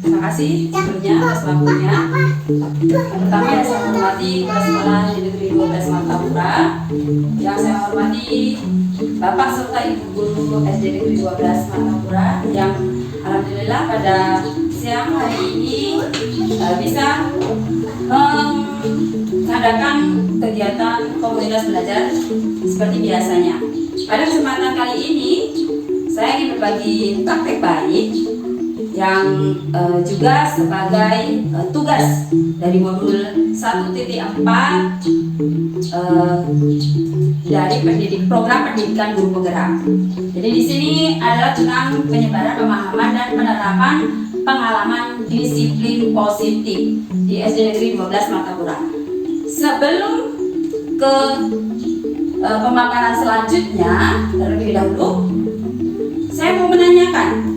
Terima kasih sebelumnya atas waktunya. Pertama yang saya hormati Kepala Sekolah Negeri 12 Martapura, yang saya hormati Bapak serta Ibu Guru SD Negeri 12 Martapura, yang alhamdulillah pada siang hari ini bisa mengadakan kegiatan komunitas belajar seperti biasanya. Pada kesempatan kali ini saya ingin berbagi praktek baik yang juga sebagai tugas dari modul 1.4 dari program pendidikan guru penggerak. Jadi di sini adalah tentang penyebaran pemahaman dan penerapan pengalaman disiplin positif di SD Negeri 12 Martapura. Sebelum ke pemaparan selanjutnya, terlebih dahulu saya mau menanyakan,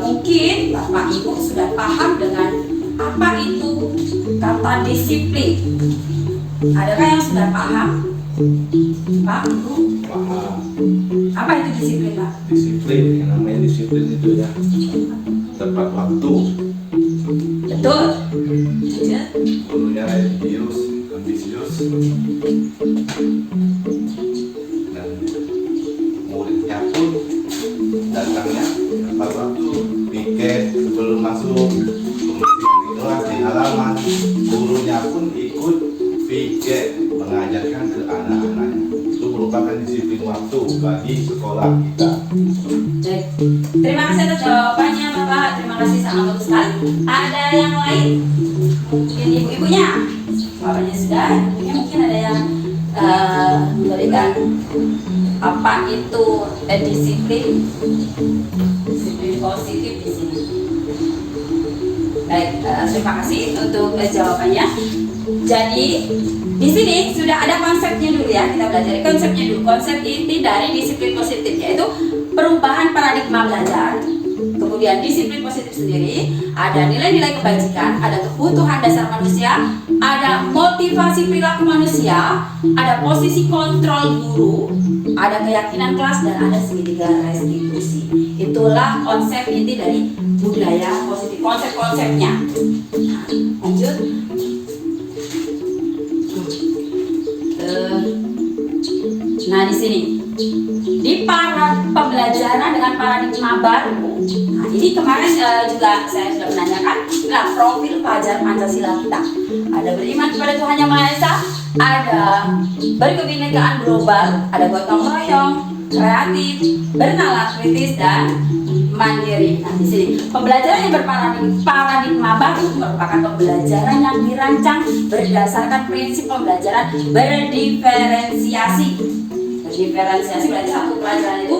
mungkin Bapak Ibu sudah paham dengan apa itu kata disiplin. Adakah yang sudah paham? Pak, Ibu? Paham. Apa itu disiplin, Pak? Disiplin, yang namanya disiplin itu ya tepat waktu. Betul. Jujur. Gurunya religius, ambisius, dan muridnya pun datangnya tepat waktu. Piket sebelum masuk, kemudian di kelas di halaman, gurunya pun ikut piket mengajarkan ke anak-anaknya. Itu merupakan disiplin waktu bagi sekolah kita. Baik. Terima kasih atas jawabannya, Bapak. Terima kasih, sangat bagus sekali. Ada yang lain? Mungkin ibu-ibunya? Bapaknya sudah. Ibunya mungkin ada yang memberikan apa itu disiplin positif di sini. Baik, terima kasih untuk jawabannya. Jadi di sini sudah ada konsepnya dulu ya, kita belajar konsepnya dulu. Konsep inti dari disiplin positif yaitu perubahan paradigma belajar. Kemudian disiplin positif sendiri ada nilai-nilai kebajikan, ada kebutuhan dasar manusia, ada motivasi perilaku manusia, ada posisi kontrol guru, ada keyakinan kelas, dan ada segitiga restitusi. Itulah konsep inti dari budaya positif, konsep-konsepnya. Lanjut. Nah di sini di pembelajaran dengan paradigma baru. Nah ini kemarin juga saya sudah menanyakan nah, profil pelajar Pancasila kita. Ada beriman kepada Tuhan Yang Maha Esa, ada berkebinekaan global, ada gotong royong, kreatif, bernalar kritis, dan mandiri. Nah di sini pembelajaran yang berparadigma baru merupakan pembelajaran yang dirancang berdasarkan prinsip pembelajaran berdiferensiasi. Diferensiasi berarti satu pelajaran itu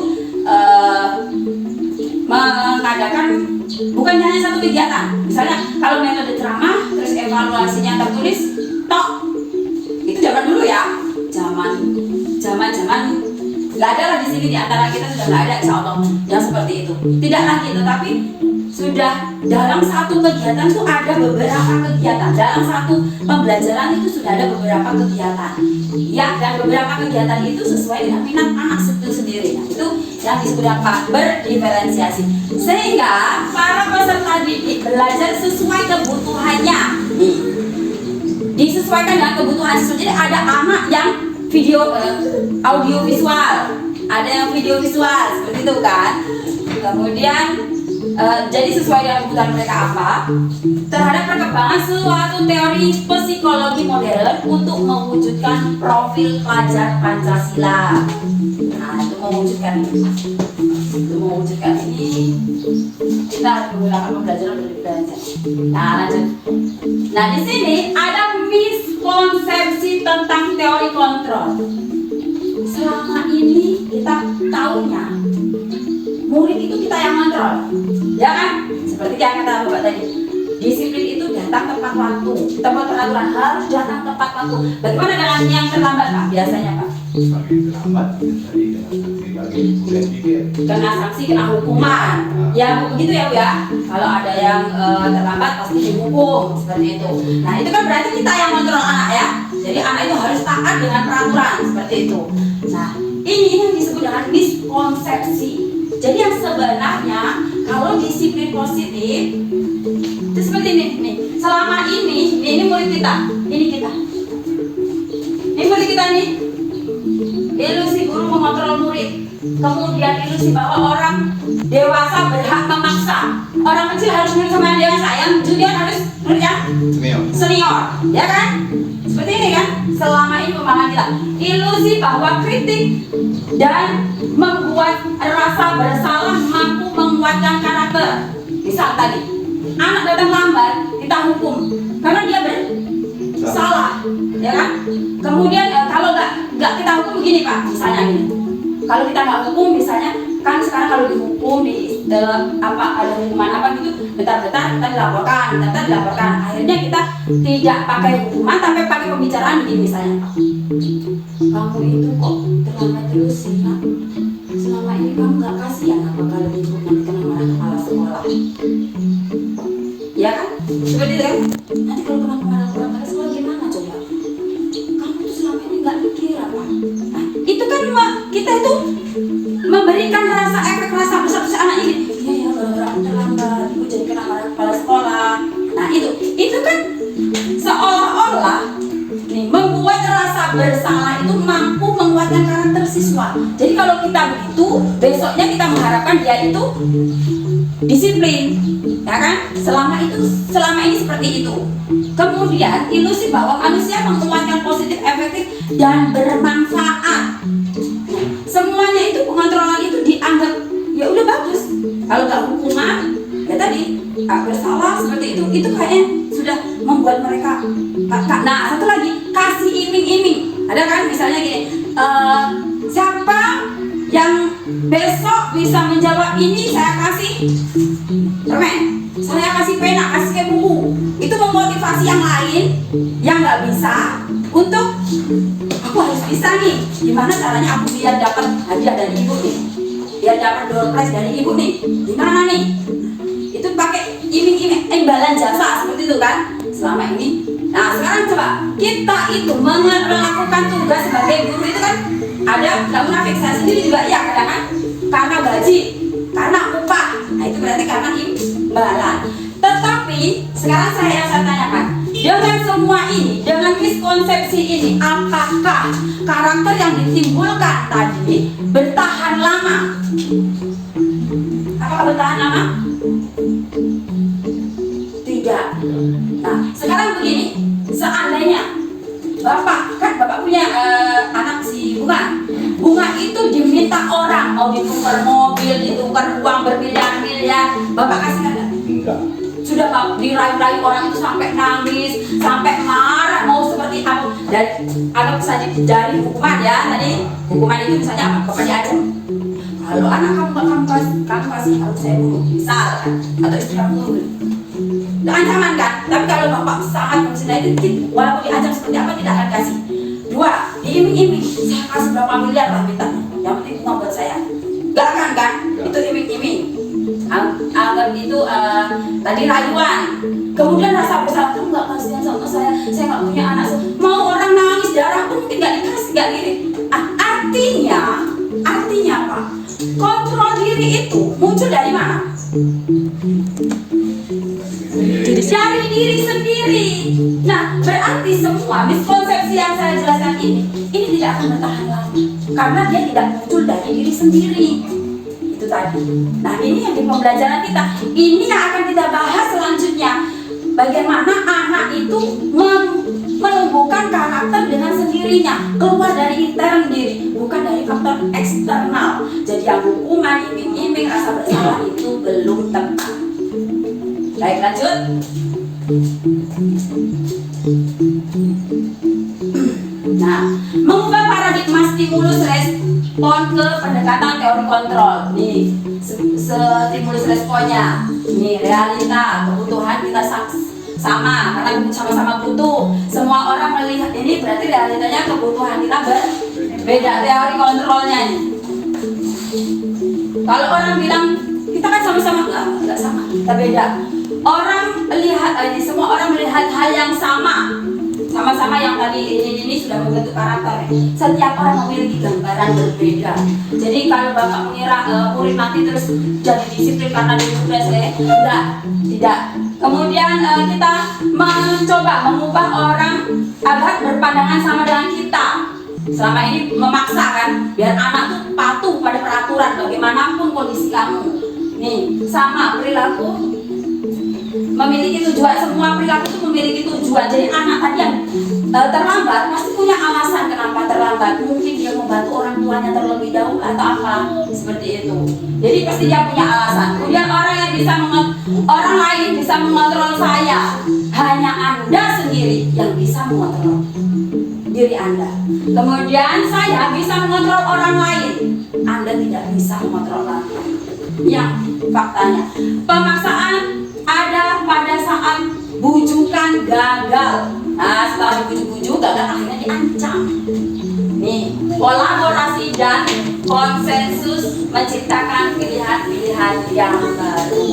mengadakan bukan hanya satu kegiatan. Misalnya kalau metode ceramah terus evaluasinya tertulis tok, itu zaman dulu ya, zaman nggak ada lah di sini, di antara kita sudah nggak ada insya Allah yang seperti itu. Tidak lagi, tetapi sudah dalam satu kegiatan itu ada beberapa kegiatan. Dalam satu pembelajaran itu sudah ada beberapa kegiatan. Ya, dan beberapa kegiatan itu sesuai dengan minat anak itu sendiri. Nah, itu yang disebut apa? Berdiferensiasi. Sehingga para peserta didik belajar sesuai kebutuhannya. Nih, disesuaikan dengan kebutuhan siswa. Jadi ada anak yang audio visual, ada yang video visual seperti itu kan. Kemudian jadi sesuai dengan kebutuhan mereka apa terhadap perkembangan suatu teori psikologi modern untuk mewujudkan profil pelajar Pancasila. Nah itu mewujudkan ini kita harus menggunakan pembelajaran berdiferensiasi. Nah lanjut. Nah di sini ada miskonsepsi tentang teori kontrol. Selama ini kita tahunya murid itu kita yang kontrol, ya kan? Seperti yang kata Bapak tadi, disiplin itu datang tepat waktu, tempat peraturan harus datang tepat waktu. Bagaimana dengan yang terlambat, Pak? Biasanya, Pak? Bagi terlambat, kena sanksi, kena hukuman. Ya begitu ya, Bu ya. Kalau ada yang terlambat pasti dihukum seperti itu. Nah itu kan berarti kita yang kontrol anak ya. Jadi anak itu harus taat dengan peraturan seperti itu. Nah ini yang disebut dengan miskonsepsi. Jadi yang sebenarnya kalau disiplin positif itu seperti ini nih. Selama ini murid kita, ini murid kita nih. Ilusi guru mengontrol murid, kemudian ilusi bahwa orang dewasa berhak memaksa orang kecil harus nurut sama yang dewasa, yang junior harus nurut yang senior, ya kan? Seperti ini kan? Selama ini pemahaman kita, ilusi bahwa kritik dan membuat rasa bersalah mampu menguatkan karakter. Misal tadi, anak datang lambat, kita hukum karena dia bersalah, ya kan? Kemudian kalau nggak kita hukum begini Pak, misalnya gini. Kalau kita nggak hukum, misalnya kan sekarang kalau dihukum ada hukuman apa gitu, bentar-bentar kita dilaporkan. Akhirnya kita tidak pakai hukuman, tapi pakai pembicaraan begini misalnya. Kamu itu kok terlambat terus sih Nak? Selama ini kamu nggak kasihan apa kalau ibu nanti kena marah kepala sekolah? Ya kan? Seperti itu kan? Nanti kalau kena marah kepala sekolah gimana coba? Kamu tuh selama ini nggak mikir apa? Nah, itu kan kita itu memberikan efek rasa bersalah anak ini. Iya ya, gara-gara aku terlambat, ibu jadi kena marah kepala sekolah. Nah itu kan seolah-olah membuat rasa bersalah itu mampu menguatkan karakter siswa. Jadi kalau kita begitu, besoknya kita mengharapkan dia itu disiplin, ya kan? Selama ini seperti itu. Kemudian ilusi bahwa manusia menguatkan positif, efektif dan bermanfaat. Semuanya itu pengontrolan itu dianggap ya udah bagus. Kalau nggak hukuman, ya tadi bersalah seperti itu kayaknya sudah membuat mereka. Nah satu lagi, kasih iming-iming. Ada kan misalnya gini, siapa yang besok bisa menjawab ini saya kasih permen, saya kasih pena, kasih buku. Itu memotivasi yang lain yang nggak bisa untuk aku harus bisa nih. Gimana caranya aku biar dapat hadiah dari ibu nih, biar dapat door prize dari ibu nih, gimana nih? Itu pakai iming-iming, imbalan jasa seperti itu kan selama ini. Nah sekarang coba kita itu melakukan tugas sebagai guru itu kan ada nggak munafik. Saya sendiri juga ya kadang kan karena gaji, karena upah. Nah itu berarti karena imbalan. Tetapi sekarang saya tanyakan, dengan semua ini, dengan miskonsepsi ini, apakah karakter yang ditimbulkan tadi bertahan lama? Apakah bertahan lama? Tidak. Nah, sekarang begini, seandainya Bapak punya anak si Bunga itu diminta orang mau ditukar mobil, ditukar uang bermiliar-miliar, Bapak kasih nggak? Enggak. Sudah dirayu-rayu orang itu sampai nangis, sampai marah, mau seperti apa? Dan anggap saja dari hukuman ya tadi, hukuman itu misalnya apa? Bapak diancam. Kalau anak kamu kasih harus saya bunuh, misal kan? Atau istri kamu bunuh. Ancaman kan? Tapi kalau Bapak sangat mencintai itu, walaupun diancam seperti apa tidak akan kasih. Dua, diiming-iming, saya kasih berapa miliar lah minta, yang penting uang buat saya. Gak akan kan? Itu iming-iming. Anggap itu tadi rayuan. Kemudian rasa bersalah, tuh nggak kasihan sama saya nggak punya anak. Mau orang nangis darah pun mungkin nggak dikasih, nggak gini. Artinya apa? Kontrol diri itu muncul dari mana? Dari diri sendiri. Nah, berarti semua miskonsepsi yang saya jelaskan ini tidak akan bertahan lama karena dia tidak muncul dari diri sendiri. Itu tadi. Nah, ini yang di pembelajaran kita. Ini yang akan kita bahas selanjutnya. Bagaimana anak itu menumbuhkan karakter dengan sendirinya, keluar dari intern diri, bukan dari faktor eksternal. Jadi yang hukuman, iming-iming, rasa bersalah itu belum tepat. Baik, lanjut. Nah, mengubah paradigma stimulus respon ke pendekatan teori kontrol. Nih, stimulus responnya. Nih, realita, kebutuhan kita sama, karena sama-sama butuh. Semua orang melihat ini berarti realitanya kebutuhan kita berbeda. Teori kontrolnya nih. Kalau orang bilang kita kan sama-sama, enggak sama, kita beda. Orang melihat ini, semua orang melihat hal yang sama. sama-sama yang tadi ini sudah membentuk karakter. Setiap orang memiliki gambaran berbeda. Jadi kalau Bapak mengira murid nanti terus jadi disiplin karena dia sudah tidak. Kemudian kita mencoba mengubah orang agar berpandangan sama dengan kita. Selama ini memaksa kan, biar anak tuh patuh pada peraturan bagaimanapun kondisi kamu. Nih, sama perilaku memiliki tujuan, semua perilaku itu memiliki tujuan. Jadi anak tadi yang terlambat pasti punya alasan kenapa terlambat. Mungkin dia membantu orang tuanya terlebih dahulu atau apa seperti itu. Jadi pasti dia punya alasan. Kemudian orang lain bisa mengontrol saya. Hanya Anda sendiri yang bisa mengontrol diri Anda. Kemudian saya bisa mengontrol orang lain. Anda tidak bisa mengontrol orang lain. Yang faktanya pemaksaan ada pada saat bujukan gagal. Nah, setelah dibujuk-bujuk gagal, akhirnya diancam. Nih, kolaborasi dan konsensus menciptakan pilihan-pilihan yang baru.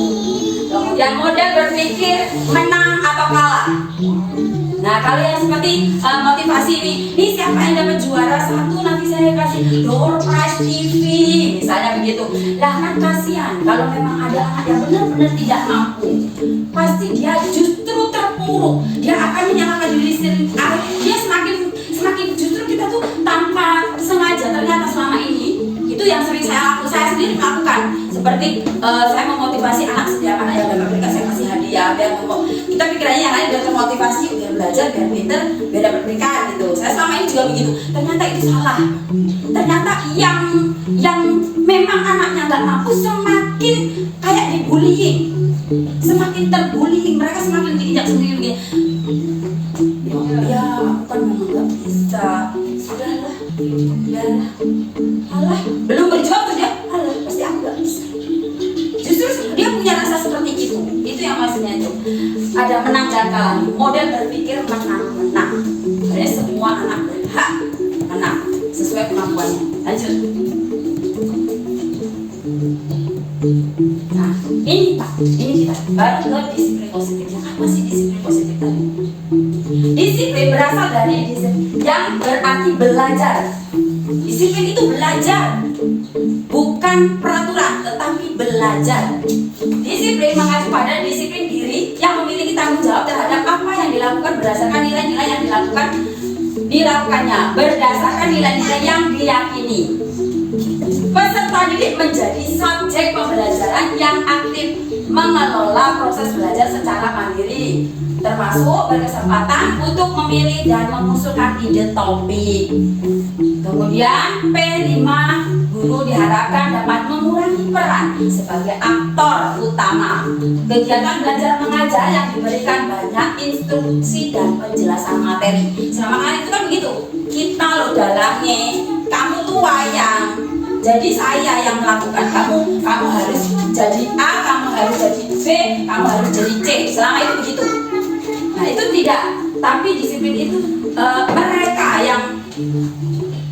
Kemudian model berpikir menang atau kalah. Nah, kalau yang seperti motivasi ini siapa yang dapat juara satu nanti saya kasih door prize TV, misalnya begitu. Lah kan kasihan kalau memang ada anak yang benar-benar tidak mampu, pasti dia justru terpuruk, dia akan menyalahkan diri sendiri. Dia semakin justru kita tuh tanpa sengaja ternyata selama ini itu yang sering saya sendiri melakukan. Seperti saya memotivasi anak, setiap anak yang dapat berkat saya kasih hadiah, biar kita pikirannya yang lain biar termotivasi, biar belajar, biar pinter, biar dapat berkat gitu. Saya selama ini juga begitu. Ternyata itu salah. Ternyata yang memang anaknya nggak mampu semakin kayak dibullying, semakin terbullying, mereka semakin diinjak sendiri begini. Ya, aku kan memang nggak bisa. Sudahlah, biarlah. Alah, belum berjuang tuh dia. Alah, pasti aku nggak bisa. Justru dia punya rasa seperti itu. Itu yang maksudnya itu. Ada menang dan kalah. Model berpikir menang-menang. Jadi semua anak berhak menang sesuai kemampuannya. Lanjut. Nah, ini Pak, ini kita baru ke disiplin positifnya. Apa sih disiplin positif tadi? Disiplin berasal dari disiplin yang berarti belajar. Disiplin itu belajar, bukan peraturan, tetapi belajar. Disiplin mengacu pada disiplin diri yang memiliki tanggung jawab terhadap apa yang dilakukan berdasarkan nilai-nilai yang dilakukannya, berdasarkan nilai-nilai yang diyakini. Peserta didik menjadi subjek pembelajaran yang aktif, mengelola proses belajar secara mandiri, termasuk berkesempatan untuk memilih dan mengusulkan ide topik. Kemudian P5, guru diharapkan dapat mengurangi peran sebagai aktor utama kegiatan belajar mengajar yang diberikan banyak instruksi dan penjelasan materi. Selama kan itu kan begitu, kita loh dalangnya, kamu tuh wayang, jadi saya yang melakukan, kamu harus jadi A, kamu harus jadi B, kamu harus jadi C. Selama itu begitu. Nah itu tidak, tapi disiplin itu mereka yang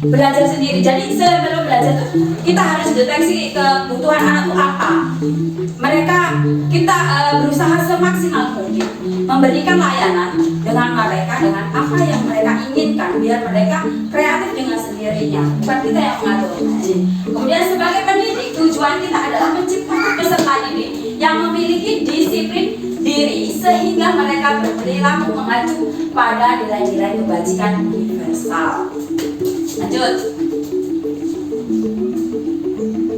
belajar sendiri. Jadi sebelum belajar tuh kita harus deteksi kebutuhan anak itu apa. Kita berusaha semaksimal mungkin memberikan layanan dengan mereka dengan apa yang mereka inginkan, biar mereka kreatif dengan sendirinya, bukan kita yang mengatur. Kemudian sebagai pendidik, tujuan kita adalah menciptakan peserta didik yang memiliki disiplin diri sehingga mereka berperilaku mengacu pada nilai-nilai kebajikan universal. Lanjut.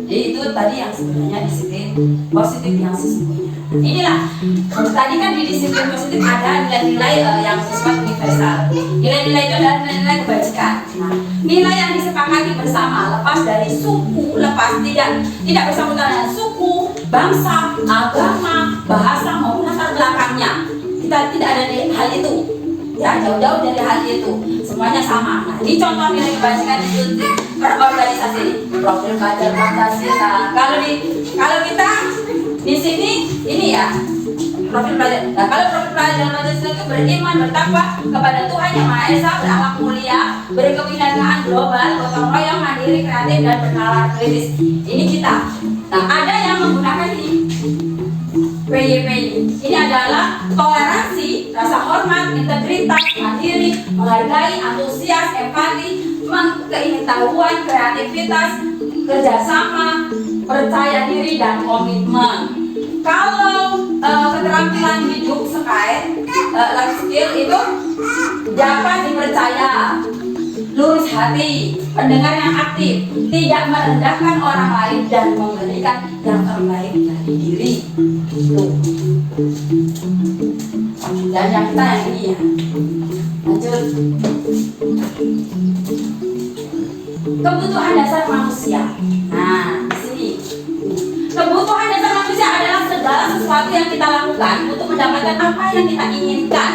Jadi itu tadi yang sebenarnya disiplin positif yang sesungguhnya. Inilah tadi kan di disiplin positif ada nilai-nilai yang bersifat universal. Nilai-nilai itu adalah nilai kebajikan. Nah, nilai yang disepakati bersama, lepas dari suku, tidak bersangkutan dengan suku, bangsa, agama, bahasa maupun latar belakangnya. Kita tidak ada di hal itu. Ya, jauh-jauh dari hal itu, semuanya sama. Nah, ini contoh nilai kebajikan itu berorganisasi, profil pelajar Pancasila. Kalau kita di sini ini ya profil pelajar. Nah, kalau profil pelajar Pancasila itu beriman, bertakwa kepada Tuhan Yang Maha Esa, berakhlak mulia, berkebinekaan global, gotong royong, mandiri, kreatif dan bernalar kritis. Ini kita. Nah, ada yang menggunakan ini PYPI. Ini adalah toleransi, rasa hormat, integritas, mandiri, menghargai, antusias, empati, keingin-tahuan, kreativitas, kerjasama, percaya diri, dan komitmen. Kalau keterampilan hidup life skill itu dapat dipercaya, lurus hati, pendengar yang aktif, tidak merendahkan orang lain, dan memberikan yang terbaik dari diri. Tuh. Dan yang kita yang ini ya. Lanjut. Kebutuhan dasar manusia. Nah, di sini. Kebutuhan dasar manusia adalah segala sesuatu yang kita lakukan untuk mendapatkan apa yang kita inginkan.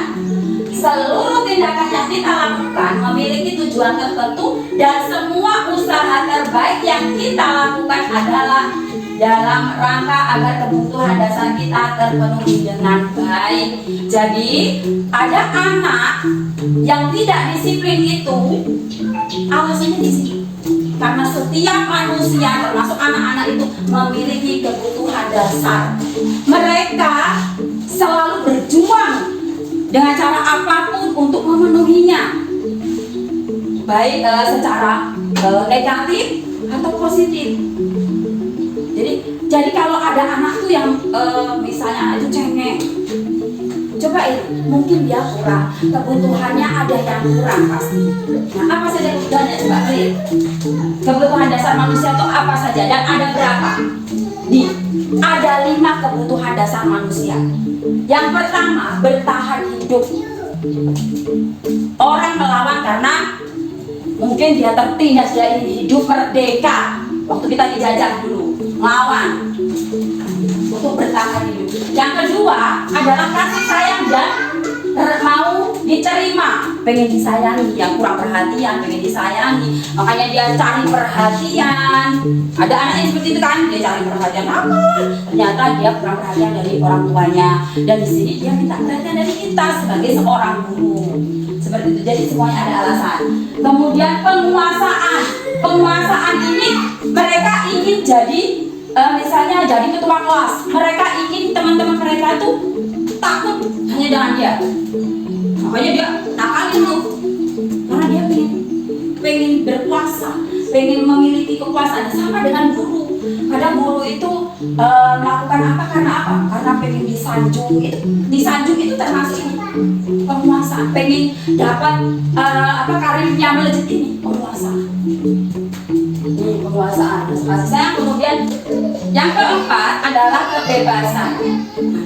Seluruh tindakan yang kita lakukan memiliki tujuan tertentu, dan semua usaha terbaik yang kita lakukan adalah dalam rangka agar kebutuhan dasar kita terpenuhi dengan baik. Jadi, ada anak yang tidak disiplin itu alasannya di sini. Karena setiap manusia, termasuk anak-anak itu, memiliki kebutuhan dasar. Mereka selalu berjuang dengan cara apapun untuk memenuhinya, baik secara negatif atau positif. Jadi kalau ada anak tuh yang misalnya itu cengeng, coba mungkin dia kurang, kebutuhannya ada yang kurang pasti. Nah, apa saja kebutuhannya? Coba lihat. Kebutuhan dasar manusia itu apa saja dan ada berapa? Ada 5 kebutuhan dasar manusia. Yang pertama, bertahan hidup. Orang melawan karena mungkin dia tertindas, dia ingin hidup merdeka. Waktu kita dijajah dulu, melawan untuk bertahan hidup. Yang kedua adalah kasih sayang dan mau diterima, pengen disayangi. Yang kurang perhatian pengen disayangi, makanya dia cari perhatian. Ada anak yang seperti itu kan, dia cari perhatian apa? Ternyata dia kurang perhatian dari orang tuanya, dan di sini dia minta perhatian dari kita sebagai seorang guru. Seperti itu. Jadi semuanya ada alasan. Kemudian penguasaan ini mereka ingin jadi misalnya jadi ketua kelas. Mereka ingin teman-teman mereka itu takut hanya dengan dia. Makanya dia nakalin tuh, karena dia pengen berkuasa, pengen memiliki kekuasaan. Sama dengan guru. Kadang guru itu melakukan apa karena apa? Karena pengen disanjung. Disanjung itu termasuk ini penguasaan. Pengen dapat karirnya melejit, ini penguasaan. Penguasaan, kasih sayang. Kemudian yang keempat adalah kebebasan.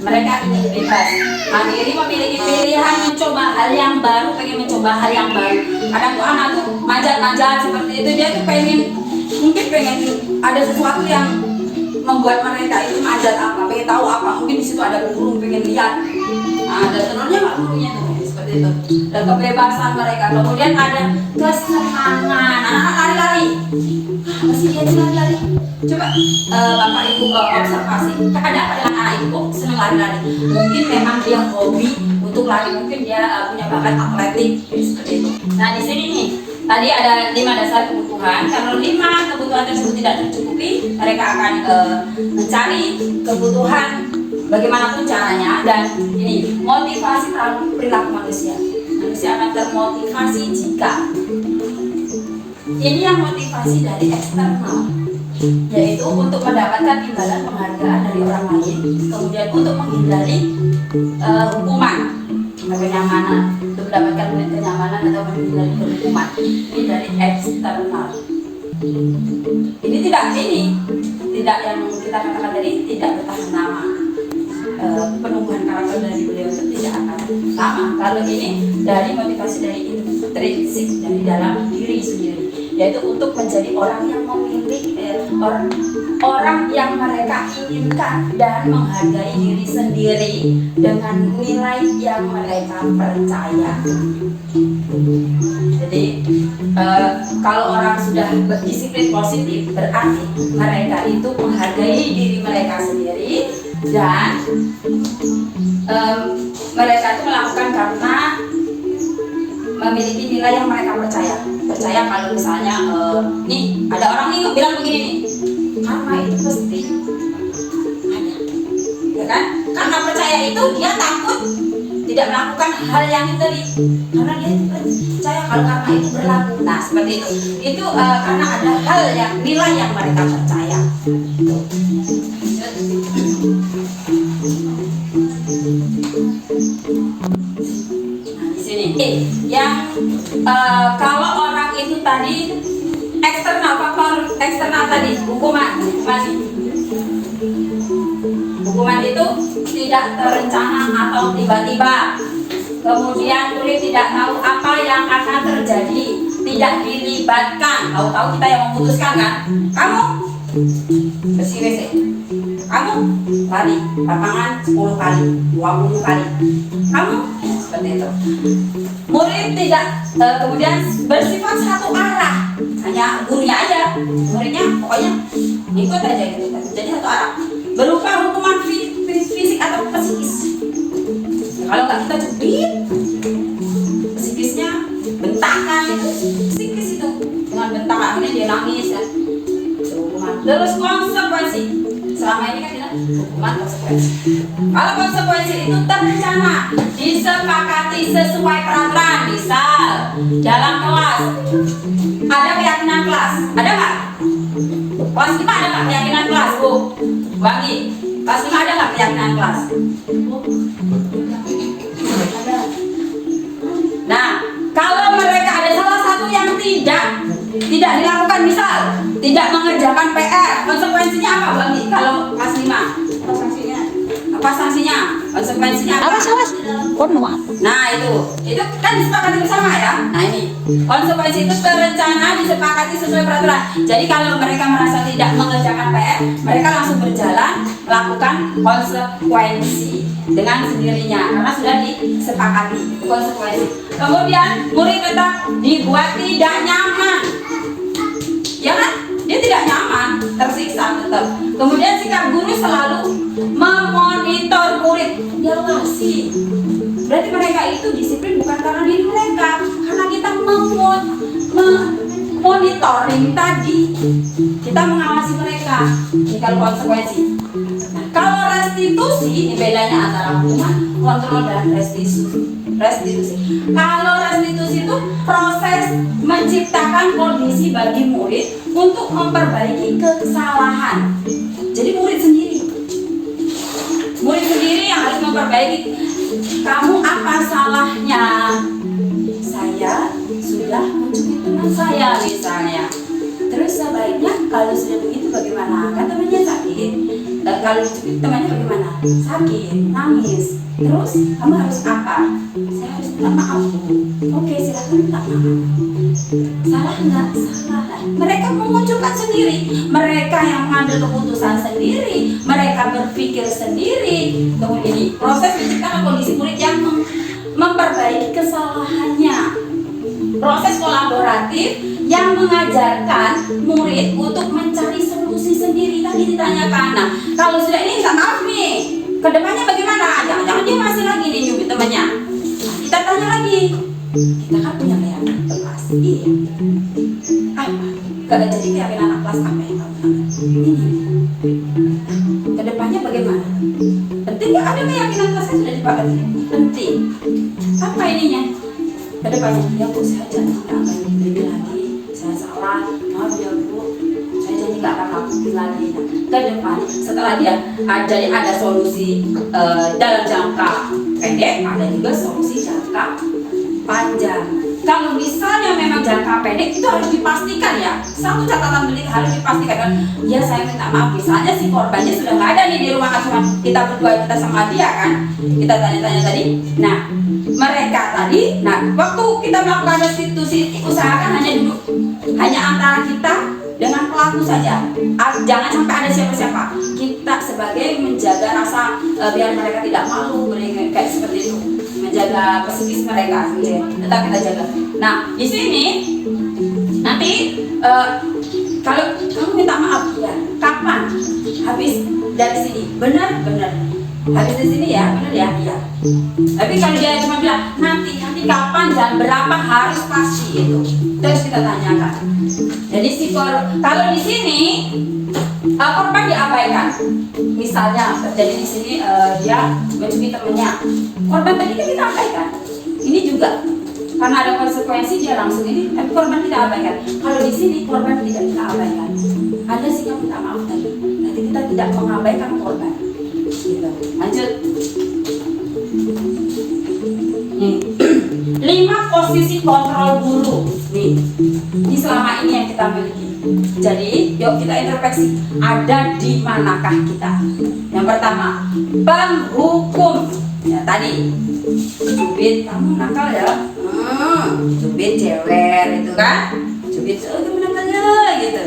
Mereka ingin bebas, mandiri, memiliki pilihan, mencoba hal yang baru, pengen mencoba hal yang baru. Kadang tuh anak tuh manjat-manjat seperti itu, dia tuh mungkin pengen ada sesuatu yang membuat mereka itu manjat apa, pengen tahu apa, mungkin di situ ada burung, pengen lihat. Nah, ada telurnya nggak burungnya tuh, seperti itu. Dan kebebasan mereka. Kemudian ada kesenangan, anak-anak lari-lari. Masih dia tuh lari-lari. Coba bapak ibu observasi, ada apa dengan anak ibu kok senang lari-lari? Mungkin memang dia hobi untuk lari, mungkin dia punya bakat atletik, seperti itu. Nah, di sini nih, tadi ada 5 dasar kebutuhan. Kalau 5 kebutuhan tersebut tidak tercukupi, mereka akan mencari kebutuhan bagaimanapun caranya. Dan ini motivasi perilaku manusia. Manusia akan termotivasi jika ini yang motivasi dari eksternal, yaitu untuk mendapatkan imbalan penghargaan dari orang lain, kemudian untuk menghindari hukuman, kenyamanan, untuk mendapatkan kenyamanan atau menghindari hukuman. Ini dari eksternal. Ini tidak yang kita katakan tadi, tidak bertahan lama. Penumbuhan karakter dari beliau itu tidak akan lama. Kalau ini dari motivasi dari intrinsik, dari dalam diri sendiri, yaitu untuk menjadi orang yang memiliki orang yang mereka inginkan dan menghargai diri sendiri dengan nilai yang mereka percaya. Jadi kalau orang sudah berdisiplin positif, berarti mereka itu menghargai diri mereka sendiri, dan mereka itu melakukan karena memiliki nilai yang mereka percaya. Kalau misalnya nih ada orang nih bilang begini nih, karma itu pasti ada, ya kan? Karena percaya itu dia takut tidak melakukan hal yang itu tadi, karena dia percaya kalau karma itu berlaku. Nah seperti itu karena ada hal yang nilai yang mereka percaya. Nah di sini yang kalau orang itu tadi eksternal, faktor eksternal tadi hukuman masih. Hukuman itu tidak terencana atau tiba-tiba. Kemudian kulit tidak tahu apa yang akan terjadi, tidak dilibatkan. Tahu-tahu kita yang memutuskan kan? Kamu bersih WC, kamu lari lapangan 10 kali, 20 kali. Kamu seperti itu. Murid tidak kemudian bersifat satu arah, hanya gurunya aja, muridnya pokoknya ikut aja gitu. Jadi satu arah. Berupa hukuman fisik atau psikis. Kalau nggak kita cubit, psikisnya bentakan itu, psikis itu dengan bentakan akhirnya dia nangis kan. Hukuman. Terus konsekuensi. Selama ini kan kita hukuman konsekuensi. Kalau konsekuensi itu terencana, disepakati sesuai peraturan. Misal dalam kelas ada keyakinan kelas, ada nggak? Kelas 5 ada nggak keyakinan kelas, Bu? Bagi, kelas 5 ada nggak keyakinan kelas? Ada. Nah, kalau mereka ada salah satu yang tidak dilakukan, misal tidak mengerjakan PR, konsekuensinya apa, Bagi? Kalau kelas 5, apa sanksinya? Konsekuensinya apa? Nah itu kan disepakati bersama ya. Nah ini konsekuensi itu terencana, disepakati sesuai peraturan. Jadi kalau mereka merasa tidak mengerjakan PR, mereka langsung berjalan melakukan konsekuensi dengan sendirinya karena sudah disepakati konsekuensi. Kemudian murid tetap dibuat tidak nyaman, ya kan? Dia tidak nyaman, tersiksa tetap. Kemudian sikap guru selalu memonitor murid, diawasi. Berarti mereka itu disiplin bukan karena diri mereka, karena kita monitoring tadi, kita mengawasi mereka. Ini kalau konsekuensi. Nah, kalau restitusi, ini bedanya antara hukuman, kontrol dan restitusi. Kalau restitusi itu proses menciptakan kondisi bagi murid untuk memperbaiki kesalahan. Jadi murid sendiri yang harus memperbaiki. Kamu apa salahnya? Saya sudah mencubit teman saya misalnya. Terus sebaiknya kalau sudah begitu bagaimana? Kan temannya sakit. Kalau dicubit temannya bagaimana? Sakit, nangis. Terus kamu harus apa? Saya harus minta maaf, Bu. Oke, silakan minta maaf. Salah nggak? Salah. Mereka memunculkan sendiri. Mereka yang mengambil keputusan sendiri. Mereka berpikir sendiri. Kemudian ini proses menciptakan kondisi murid yang memperbaiki kesalahannya. Proses kolaboratif yang mengajarkan murid untuk mencari solusi sendiri. Tadi ditanyakan. Nah, kalau sudah ini minta maaf nih, kedepannya bagaimana? Jangan-jangan dia masih lagi nih nyubit temannya. Nah, kita tanya lagi. Kita kan punya keyakinan kelas. Iya. Apa? Kalau jadi keyakinan kelas apa yang kamu lakukan? Ini. Nah, kedepannya bagaimana? Penting nggak ada keyakinan kelas yang sudah dipakati? Penting. Apa ininya? Kedepannya ya Bu, saya janji nggak akan begini lagi. Saya salah, maaf ya Bu. Saya janji nggak akan lakukan lagi. Nah, kedepan setelah dia ada solusi dalam jangka pendek, ada juga solusi jangka panjang. Kalau misalnya memang jangka pendek itu harus dipastikan ya. Satu catatan penting harus dipastikan kan. Ya saya minta maaf, misalnya si korbannya sudah nggak ada nih di rumah asuhan, kita berdua kita sama dia kan. Kita tanya-tanya tadi. Nah mereka tadi, nah waktu kita melakukan restitusi usahakan hanya duduk, hanya antara kita dengan pelaku saja. Jangan sampai ada siapa-siapa. Kita sebagai menjaga rasa biar mereka tidak malu, kayak seperti itu, menjaga psikis mereka, gitu. Tetap kita jaga. Nah di sini nanti kalau kamu minta maaf ya, kapan habis dari sini? Benar habis di sini ya, benar ya, iya. Tapi kalau dia cuma bilang nanti kapan dan berapa harus pasti itu. Terus kita tanyakan. Jadi kalau di sini korban diabaikan. Misalnya terjadi di sini dia mencuri temannya. Korban tadi kan kita abaikan. Ini juga karena ada konsekuensi dia langsung ini, tapi korban tidak abaikan. Kalau di sini korban tidak kita abaikan. Ada sikap minta maaf tadi. Nanti kita tidak mengabaikan korban. Gitu. Lanjut. Nih. 5 posisi kontrol guru. Nih. Ini selama ini yang kita miliki. Jadi, yuk kita introspeksi. Ada di manakah kita? Yang pertama, penghukum. Ya tadi, cubit kamu nakal ya. Cubit cewer itu kan. Cubit kamu nakal ya gitu.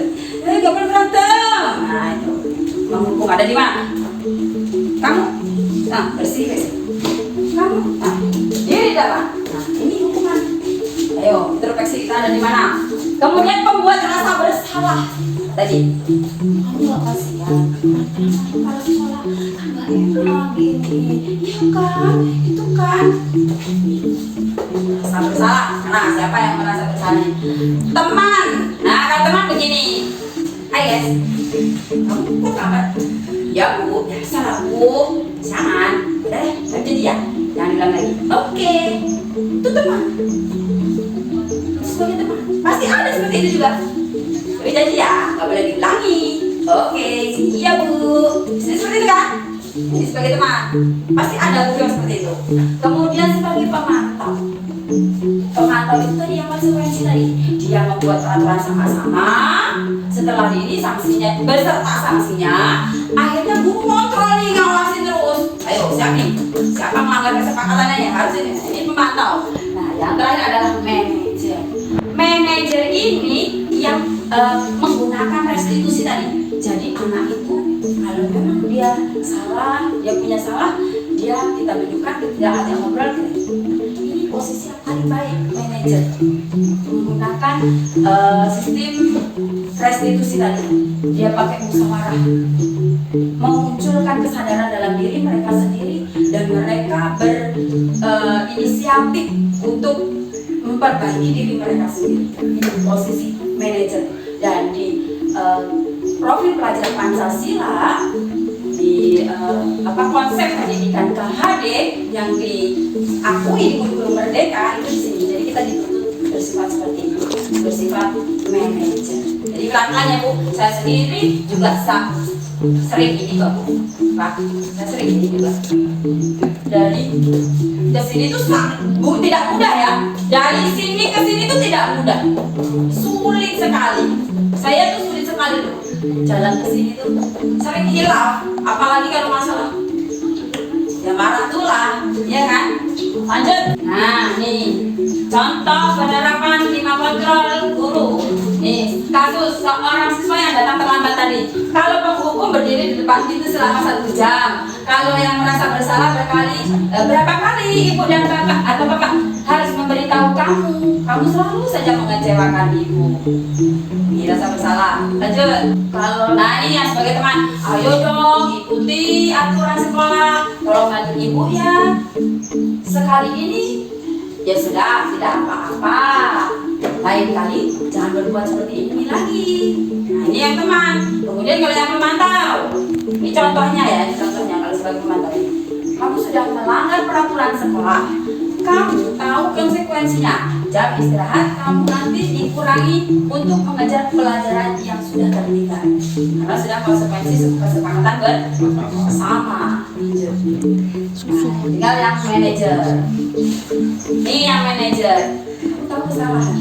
Gak boleh berantem. Nah itu, penghukum ada di mana? Kamu, nah bersih. Kamu, nah diri dalam. Nah ini hukuman. Ayo, introspeksi kita ada di mana? Kemudian pembuat rasa bersalah. Tadi, kamu gak kasihan. Kalau sekolah kan gak enak gini. Iya kan, itu kan. Rasa bersalah. Nah, siapa yang merasa bersalah? Teman. Nah, kalau teman begini. Hai guys, kamu kok kabar? Ya bu, biasa lah bu. Jangan, udah deh, jadi dia. Jangan bilang lagi. Oke, itu teman. Sebagai teman, pasti ada seperti itu juga. Tapi janji ya, nggak boleh diulangi. Oke, iya bu. Seperti itu kan? Ini sebagai teman, pasti ada bu yang seperti itu. Kemudian sebagai pemantau. Pemantau itu tadi yang konsekuensi tadi. Dia membuat peraturan sama-sama. Setelah ini sanksinya beserta sanksinya, akhirnya guru kontrol nih, ngawasin terus. Ayo siapa melanggar kesepakatannya ya harus ini pemantau. Nah yang terakhir adalah manajer. Manajer ini yang menggunakan restitusi tadi. Jadi anak itu kalau memang dia salah, dia punya salah, kita tunjukkan ketidakhadiran yang ngobrol. Ini posisi yang paling baik manajer menggunakan sistem restitusi tadi. Dia pakai musyawarah, memunculkan kesadaran dalam diri mereka sendiri dan mereka berinisiatif untuk memperbaiki diri mereka sendiri. Ini posisi manajer. Dan di profil pelajar Pancasila di konsep pendidikan KHD yang diakui di kurikulum Merdeka itu di sini. Jadi kita dituntut bersifat seperti itu, bersifat manajer. Jadi pelan-pelan ya bu, saya sendiri juga sering ini kok bu, Pak, saya sering ini juga. Dari ke sini tuh bu tidak mudah ya. Dari sini ke sini tuh tidak mudah, sulit sekali. Saya tuh sulit sekali loh. Jalan ke sini tuh sering hilaf, apalagi kalau masalah ya marah tuh lah, ya kan? Lanjut. Nah nih contoh penerapan 5 kontrol guru. Nih kasus seorang siswa yang datang terlambat tadi. Kalau penghukum berdiri di depan pintu selama 1 jam. Kalau yang merasa bersalah berapa kali ibu dan bapak atau bapak harus memberitahu kamu selalu saja mengecewakan ibu. Ini rasa bersalah. Lanjut. Kalau nah ini yang sebagai teman, ayo dong ikuti aturan sekolah. Tolong bantu ibu ya. Sekali ini ya sudah, tidak apa-apa. Lain kali jangan berbuat seperti ini lagi. Nah ini yang teman. Kemudian kalau yang memantau, ini contohnya ya, ini contohnya kalau sebagai pemantau ini. Kamu sudah melanggar peraturan sekolah. Kamu tahu konsekuensinya. Jam istirahat kamu nanti dikurangi untuk mengejar pelajaran yang sudah tertinggal. Karena sudah konsekuensi kesepakatan bersama. Nah, tinggal yang manajer. Ini yang manajer. Kamu tahu kesalahan?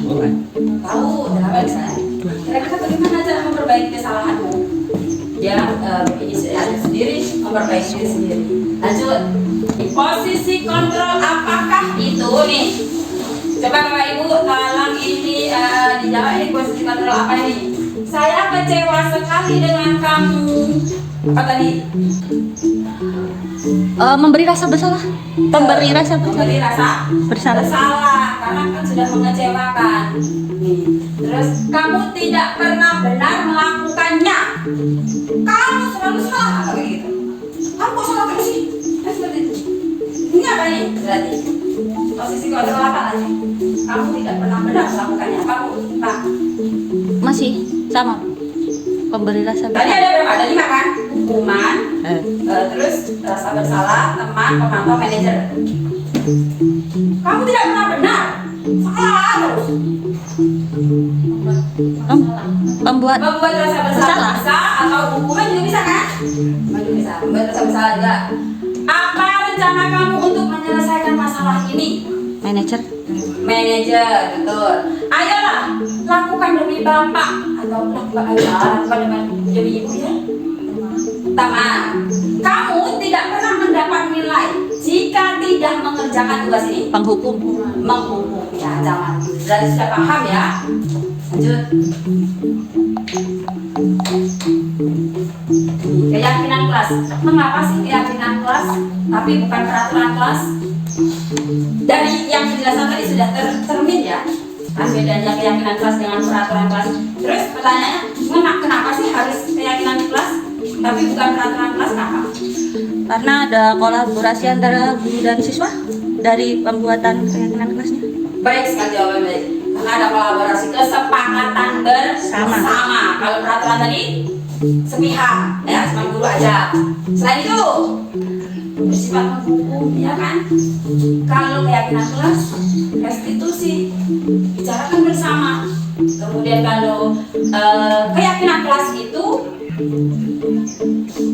Tahu, kenapa misalnya? Kira-kira bagaimana cara memperbaiki kesalahanmu? Dia berinisiatif sendiri, memperbaiki diri sendiri. Lanjut. Posisi kontrol apakah itu nih? Coba Bapak Ibu tolong ini dijawab, ini posisi kontrol apa ini? Saya kecewa sekali dengan kamu. Apa tadi? Memberi rasa bersalah. Memberi rasa bersalah karena kan sudah mengecewakan. Nih. Terus kamu tidak pernah benar melakukannya. Kamu selalu salah kayak gitu. Kamu kok salah terus sih? Seperti itu. Ini apa nih? Berarti posisi kontrol apa lagi? Kamu tidak pernah benar melakukannya. Apa Bu? Pak? Masih sama. Pemberi rasa Tadi ada berapa? Ada 5 kan? Hukuman, Eh. terus rasa bersalah, teman, pemantau, manajer. Kamu tidak pernah benar. Salah terus. Pembuat Membuat rasa bersalah bisa, atau hukuman juga bisa kan? Hukuman juga bisa. Membuat rasa bersalah juga. Apa rencana kamu untuk menyelesaikan masalah ini? manajer. Manajer, betul. Ayolah, lakukan demi bapak atau lakukan demi ibu ya. Teman, kamu tidak pernah mendapat nilai jika tidak mengerjakan tugas ini. Penghukum. Menghukum ya, jangan. Berarti sudah paham ya. Lanjut. Keyakinan kelas. Mengapa sih keyakinan kelas tapi bukan peraturan kelas? Dari yang penjelasan tadi sudah tercermin ya, kan bedanya keyakinan kelas dengan peraturan kelas. Terus pertanyaannya, kenapa sih harus keyakinan kelas tapi bukan peraturan kelas? Kenapa? Karena ada kolaborasi antara guru dan siswa dari pembuatan keyakinan kelasnya. Baik sekali jawaban baik. Karena ada kolaborasi, kesepakatan bersama. Kalau peraturan tadi sepihak, ya cuma guru aja. Selain itu bersifat menghukum, ya kan? Kalau keyakinan kelas, restitusi, bicarakan bersama. Kemudian kalau keyakinan kelas itu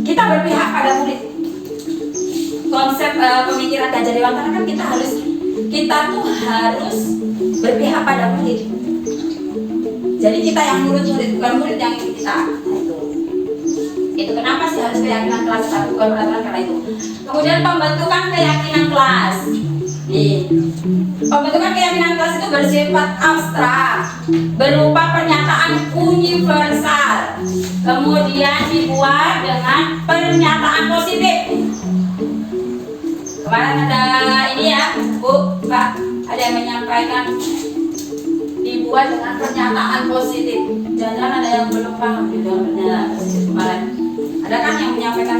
kita berpihak pada murid. Konsep pemikiran Gajah Dewantara kan kita tuh harus berpihak pada murid. Jadi kita yang murid-murid, bukan murid yang ikut kita. Itu kenapa sih harus keyakinan kelas tapi bukan peraturan, karena itu. Kemudian pembentukan keyakinan kelas. Nih, pembentukan keyakinan kelas itu bersifat abstrak, berupa pernyataan universal. Kemudian dibuat dengan pernyataan positif. Kemarin ada ini ya, Bu, Pak, ada yang menyampaikan dibuat dengan pernyataan positif. Jangan-jangan ada yang belum paham dengan pernyataan positif kemarin. Ada kan yang menyampaikan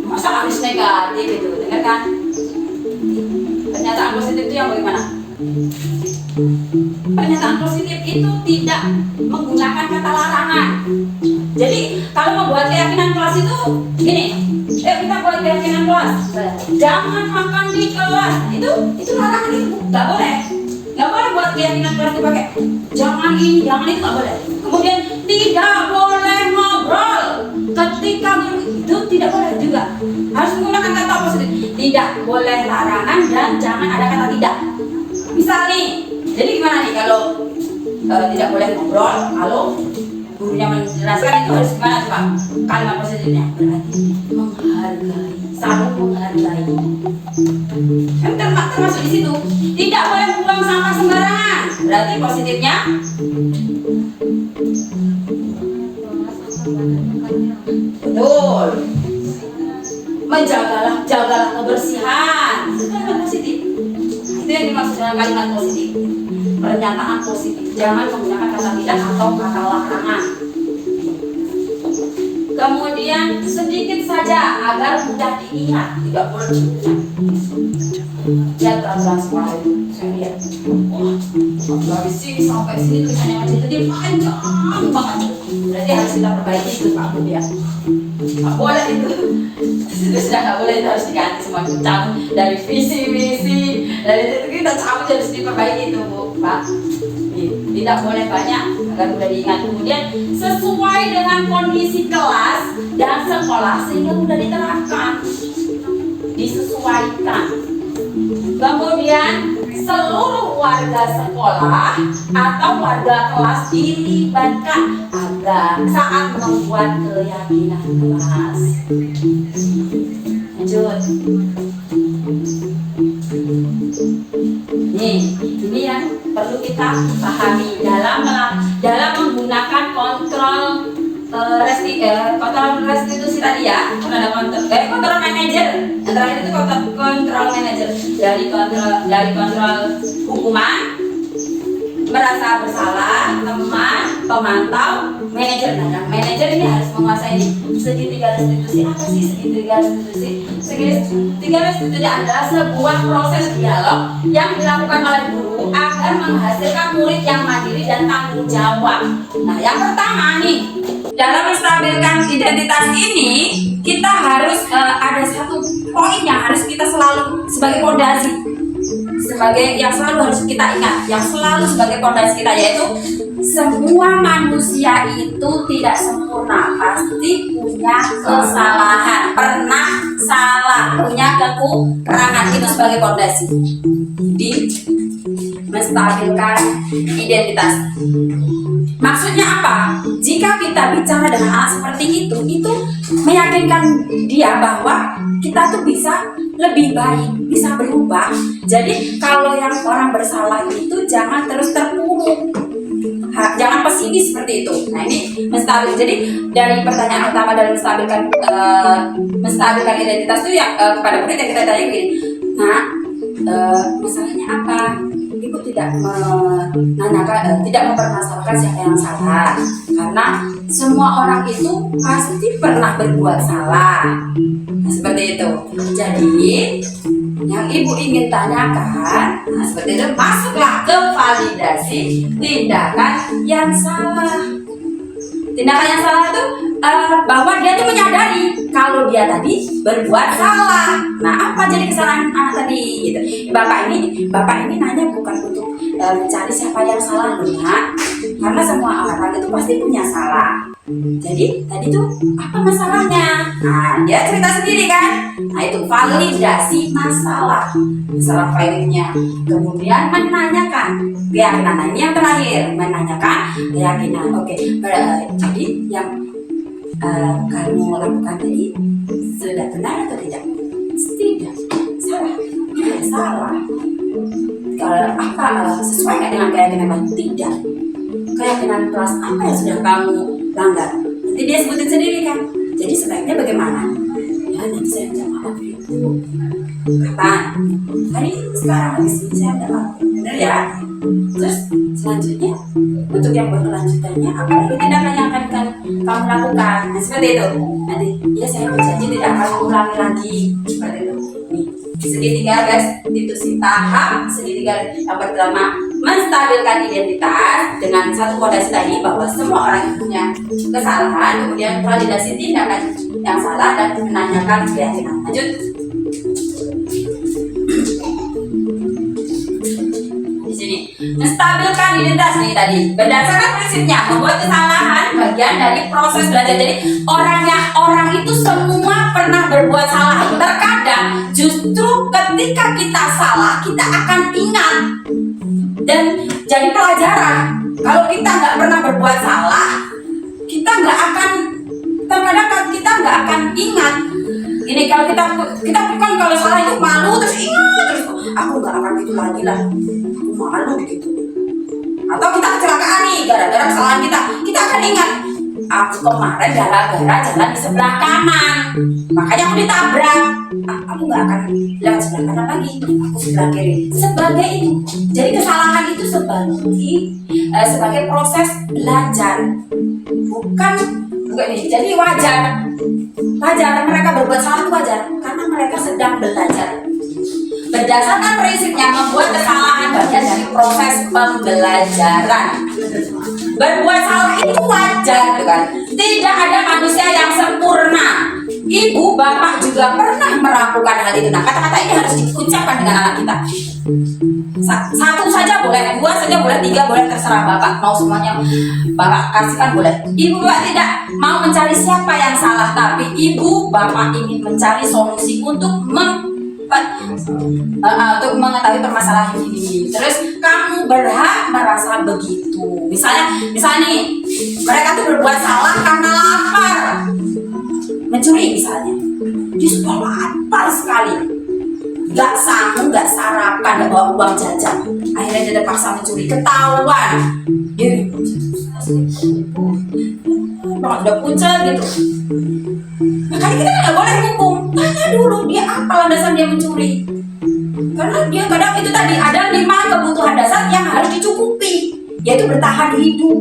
masa harus negatif itu, dengar kan? Pernyataan positif itu yang bagaimana? Pernyataan positif itu tidak menggunakan kata larangan. Jadi kalau membuat keyakinan kelas itu gini, kita buat keyakinan kelas, jangan makan di kelas, itu larangan, itu nggak boleh. Nggak boleh buat keyakinan kelas dipakai jangan ini, jangan itu, nggak boleh. Kemudian tidak boleh ngobrol ketika itu tidak boleh juga. Harus menggunakan kata positif. Tidak boleh larangan dan jangan ada kata tidak. Misal nih, jadi gimana nih kalau tidak boleh ngobrol, kalau gurunya menjelaskan itu harus gimana coba? Kalimat positifnya berarti menghargai, saling menghargai. Termasuk di situ. Tidak boleh buang sampah sembarangan. Berarti positifnya betul. Jagalah kebersihan. Itu kalimat positif. Itu yang dimaksud dengan kalimat positif. Pernyataan positif. Jangan menggunakan kata tidak atau kata larangan. Kemudian sedikit saja agar mudah diingat, tidak boleh. Lihat peraturan sekolah itu, saya lihat. Wah, dari sini sampai sini tulisannya macam tadi panjang banget. Berarti harus kita perbaiki itu Pak Bu ya. Nggak boleh itu. Itu sudah nggak boleh, itu harus diganti semua. Cabut dari visi misi, dari itu kita cabut harus diperbaiki itu Bu Pak. Tidak boleh banyak agar mudah diingat. Kemudian sesuai dengan kondisi kelas dan sekolah sehingga mudah diterapkan, disesuaikan. Kemudian seluruh warga sekolah atau warga kelas dilibatkan agar saat membuat keyakinan kelas. Lanjut. Ini yang perlu kita pahami dalam menggunakan kontrol restitusi tadi ya. Ada kontrol manajer. Yang terakhir itu kontrol manajer dari kontrol hukuman, merasa bersalah, teman, pemantau, manajer. Nah, yang manajer ini harus menguasai segitiga restitusi. Apa sih segitiga restitusi? Segitiga restitusi adalah sebuah proses dialog yang dilakukan oleh guru agar menghasilkan murid yang mandiri dan tanggung jawab. Nah, yang pertama nih, dalam menstabilkan identitas ini, kita harus ada satu poin yang harus kita selalu sebagai fondasi, sebagai yang selalu harus kita ingat, yang selalu sebagai fondasi kita, yaitu semua manusia itu tidak sempurna, pasti punya kesalahan, pernah salah, punya kekurangan. Itu sebagai fondasi di menstabilkan identitas. Maksudnya apa? Jika kita bicara dengan hal seperti itu meyakinkan dia bahwa kita tuh bisa lebih baik, bisa berubah. Jadi kalau yang orang bersalah itu jangan terus terpuruk, jangan pesimis seperti itu. Nah, ini menstabil. Jadi dari pertanyaan utama dari menstabilkan identitas itu ya kepada murid yang kita tanya gini, nah masalahnya apa? Ibu tidak menanyakan, tidak mempermasalahkan siapa yang salah, karena semua orang itu pasti pernah berbuat salah. Nah, seperti itu. Jadi yang ibu ingin tanyakan, nah seperti itu, masuklah ke validasi tindakan yang salah. Tindakan yang salah itu bahwa dia tuh menyadari kalau dia tadi berbuat salah. Nah, apa jadi kesalahan anak tadi? Gitu. Bapak ini nanya bukan untuk mencari siapa yang salah, loh, Nak. Karena semua orang itu pasti punya salah. Jadi tadi tuh apa masalahnya? Nah, dia cerita sendiri kan? Nah, itu validasi masalah validnya. Kemudian menanyakan keyakinan. Nah, ini yang terakhir, menanyakan keyakinan. Oke, jadi yang kamu lakukan tadi sudah benar atau tidak? Tidak, salah. Tidak salah. Kalau apa sesuai nggak dengan keyakinan kamu? Tidak. Keyakinan kelas apa yang sudah kamu langgar? Nanti dia sebutin sendiri kan. Jadi sebaiknya bagaimana? Ya nanti saya minta maaf itu. Kapan? Hari ini sekarang habis ini saya minta maaf. Benar ya? Terus selanjutnya untuk yang berkelanjutannya apa lagi tindakan yang akan kamu lakukan? Nah, seperti itu. Nanti ya saya berjanji tidak akan mengulangi lagi. Seperti itu. Nih, segitiga restitusi tahap segitiga yang pertama menstabilkan identitas dengan satu fondasi tadi bahwa semua orang punya kesalahan, kemudian validasi tindakan yang salah dan menanyakan keyakinan. Lanjut. Di sini menstabilkan identitas nih tadi berdasarkan prinsipnya membuat kesalahan bagian dari proses belajar. Jadi orang itu semua pernah berbuat salah. Terkadang justru ketika kita salah kita akan ingat dan jadi pelajaran. Kalau kita nggak pernah berbuat salah, kita nggak akan, terkadang kita nggak akan ingat. Ini kalau kita kan kalau salah itu malu terus ingat terus, aku nggak akan gitu lagi lah, aku malu gitu. Atau kita kecelakaan nih gara-gara kesalahan kita akan ingat, aku kemarin gara-gara jalan di sebelah kanan, makanya aku ditabrak. Aku nggak akan lewat sebelah kanan lagi, aku sebelah kiri. Sebagai itu, jadi kesalahan itu sebagai proses belajar, bukan ini. Jadi wajar mereka berbuat salah itu wajar, karena mereka sedang belajar. Berdasarkan prinsipnya membuat kesalahan bagian dari proses pembelajaran. Berbuat salah itu wajar, kan? Tidak ada manusia yang sempurna. Ibu, bapak juga pernah melakukan hal itu. Nah, kata-kata ini harus diucapkan dengan anak kita. Satu saja boleh, dua saja boleh, tiga boleh, terserah bapak. Mau semuanya bapak kasihkan boleh. Ibu, bapak tidak mau mencari siapa yang salah, tapi ibu, bapak ingin mencari solusi untuk mengetahui permasalahan ini. Terus kamu berhak merasa begitu. Misalnya nih, mereka tuh berbuat salah karena lapar, mencuri misalnya. Dia sudah lapar sekali, nggak sanggup, nggak sarapan, nggak bawa uang jajan. Akhirnya dia terpaksa mencuri, ketahuan. Dia udah pucat gitu. Makanya kita nggak boleh hukum. Tanya dulu dia apa landasan dia mencuri. Karena dia kadang itu tadi ada 5 kebutuhan dasar yang harus dicukupi. yaitu bertahan hidup.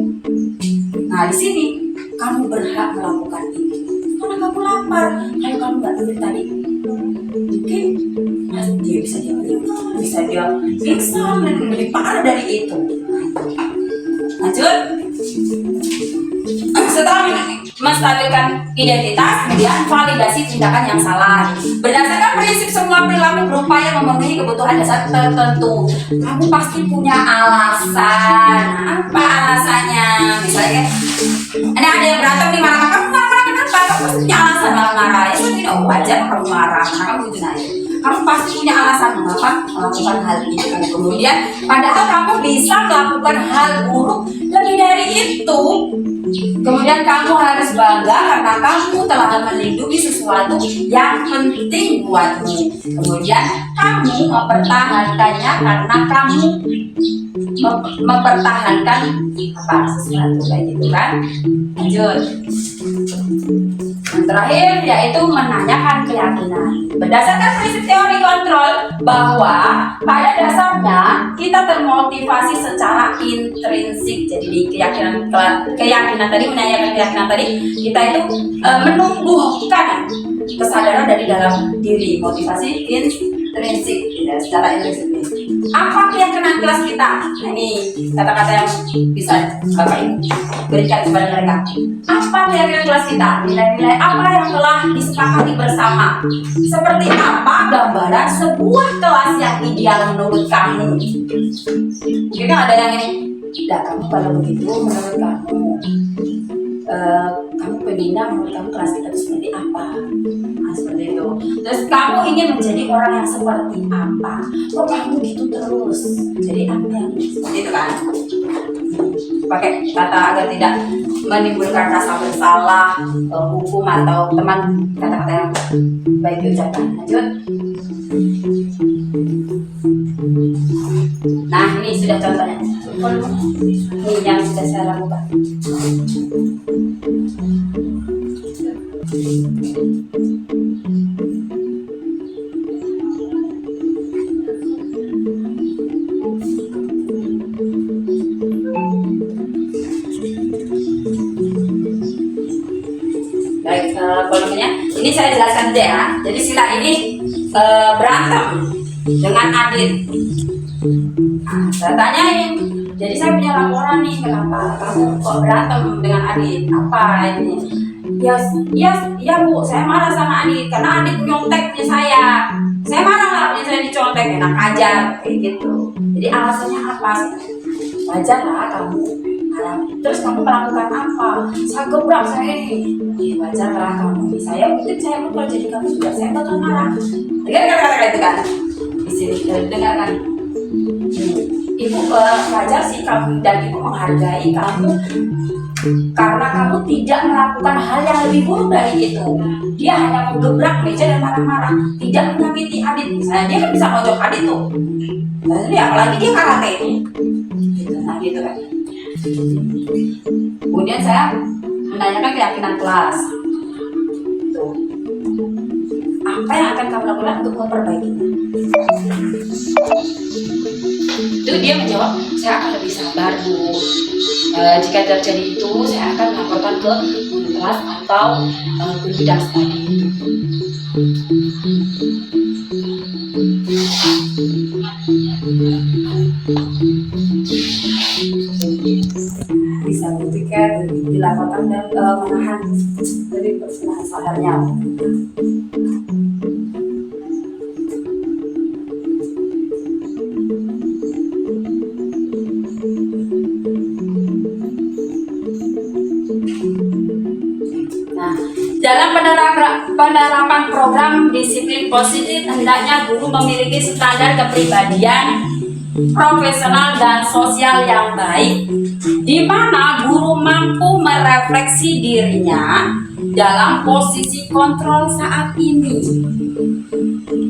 Nah, di sini kamu berhak melakukan itu karena kamu lapar. Kalau kamu nggak tidur tadi, mungkin dia bisa dia pingsan dan lebih parah dari itu. Lanjut. Setelah menstabilkan identitas, kemudian validasi tindakan yang salah. Berdasarkan prinsip semua perilaku berupaya memenuhi kebutuhan dasar tertentu. Kamu pasti punya alasan. Apa alasannya? Misalnya, ini ada yang berantem di marah, kamu marah kenapa? Kamu pasti punya alasan marah. Itu tidak wajar kamu marah, karena kamu itu naik. Kamu pasti punya alasan mengapa melakukan hal itu. Kemudian, padahal kamu bisa melakukan hal buruk lebih dari itu. Kemudian kamu harus bangga karena kamu telah melindungi sesuatu yang penting buatmu. Kemudian kamu mempertahankannya karena kamu mempertahankan apa sesuatu kayak gitu kan. Lanjut. Yang terakhir yaitu menanyakan keyakinan. Berdasarkan prinsip teori kontrol bahwa pada dasarnya kita termotivasi secara intrinsik. Jadi di keyakinan tadi, menanyakan keyakinan tadi, kita itu menumbuhkan kesadaran dari dalam diri, motivasi intrinsik ya, secara intrinsik. Apa keyakinan kelas kita? Nah, ini kata-kata yang bisa Bapak Ibu berikan kepada mereka. Apa keyakinan kelas kita? Nilai-nilai apa yang telah disepakati bersama? Seperti apa gambaran sebuah kelas yang ideal menurut kamu? Mungkin ada yang ini, tidak, kamu kalau begitu menurut kamu pengennya menurut kamu kelas kita itu seperti apa? Nah, seperti itu. Terus kamu ingin menjadi orang yang seperti apa? Kok kamu gitu terus? Jadi apa yang seperti itu kan? Pakai kata agar tidak menimbulkan rasa bersalah, hukum atau teman, kata-kata yang baik diucapkan. Lanjut. Nah, ini sudah contohnya. Ini yang sudah saya lakukan. Baik, volumenya ini saya jelaskan aja ya. Jadi Sila ini berantem dengan Adit. Nah, saya tanyain. Jadi saya punya laporan nih, kenapa kamu kok berantem dengan Adit? Apa ini? Ya Bu, saya marah sama Adit karena Adit nyontek punya saya. Saya marah lah punya saya dicontek, enak aja kayak gitu. Jadi alasannya apa sih? Wajar lah kamu marah. Terus kamu melakukan apa? Saya gebrak saya ini. Ya wajar lah kamu. Saya mungkin saya pun kalau jadi kamu juga saya bakal marah. Dengar kata-kata itu kan? Di sini dengarkan. Ibu wajar sih kamu dan ibu menghargai kamu karena kamu tidak melakukan hal yang lebih buruk dari itu. Dia hanya menggebrak meja dan marah-marah, tidak menyakiti Adit. Misalnya dia kan bisa mojok Adit tuh. Jadi apalagi dia karate itu. Gitu, nah gitu kan. Kemudian saya menanyakan keyakinan kelas. Tuh. Apa yang akan kamu lakukan untuk memperbaikinya? Itu dia menjawab, saya akan lebih sabar Bu. Jika terjadi itu, saya akan melaporkan ke guru kelas atau guru bidang studi. Bisa bertiket, dilaporkan dan menahan dari persenahan sadarnya. Dalam penerapan program disiplin positif, hendaknya guru memiliki standar kepribadian profesional dan sosial yang baik, di mana guru mampu merefleksi dirinya dalam posisi kontrol saat ini.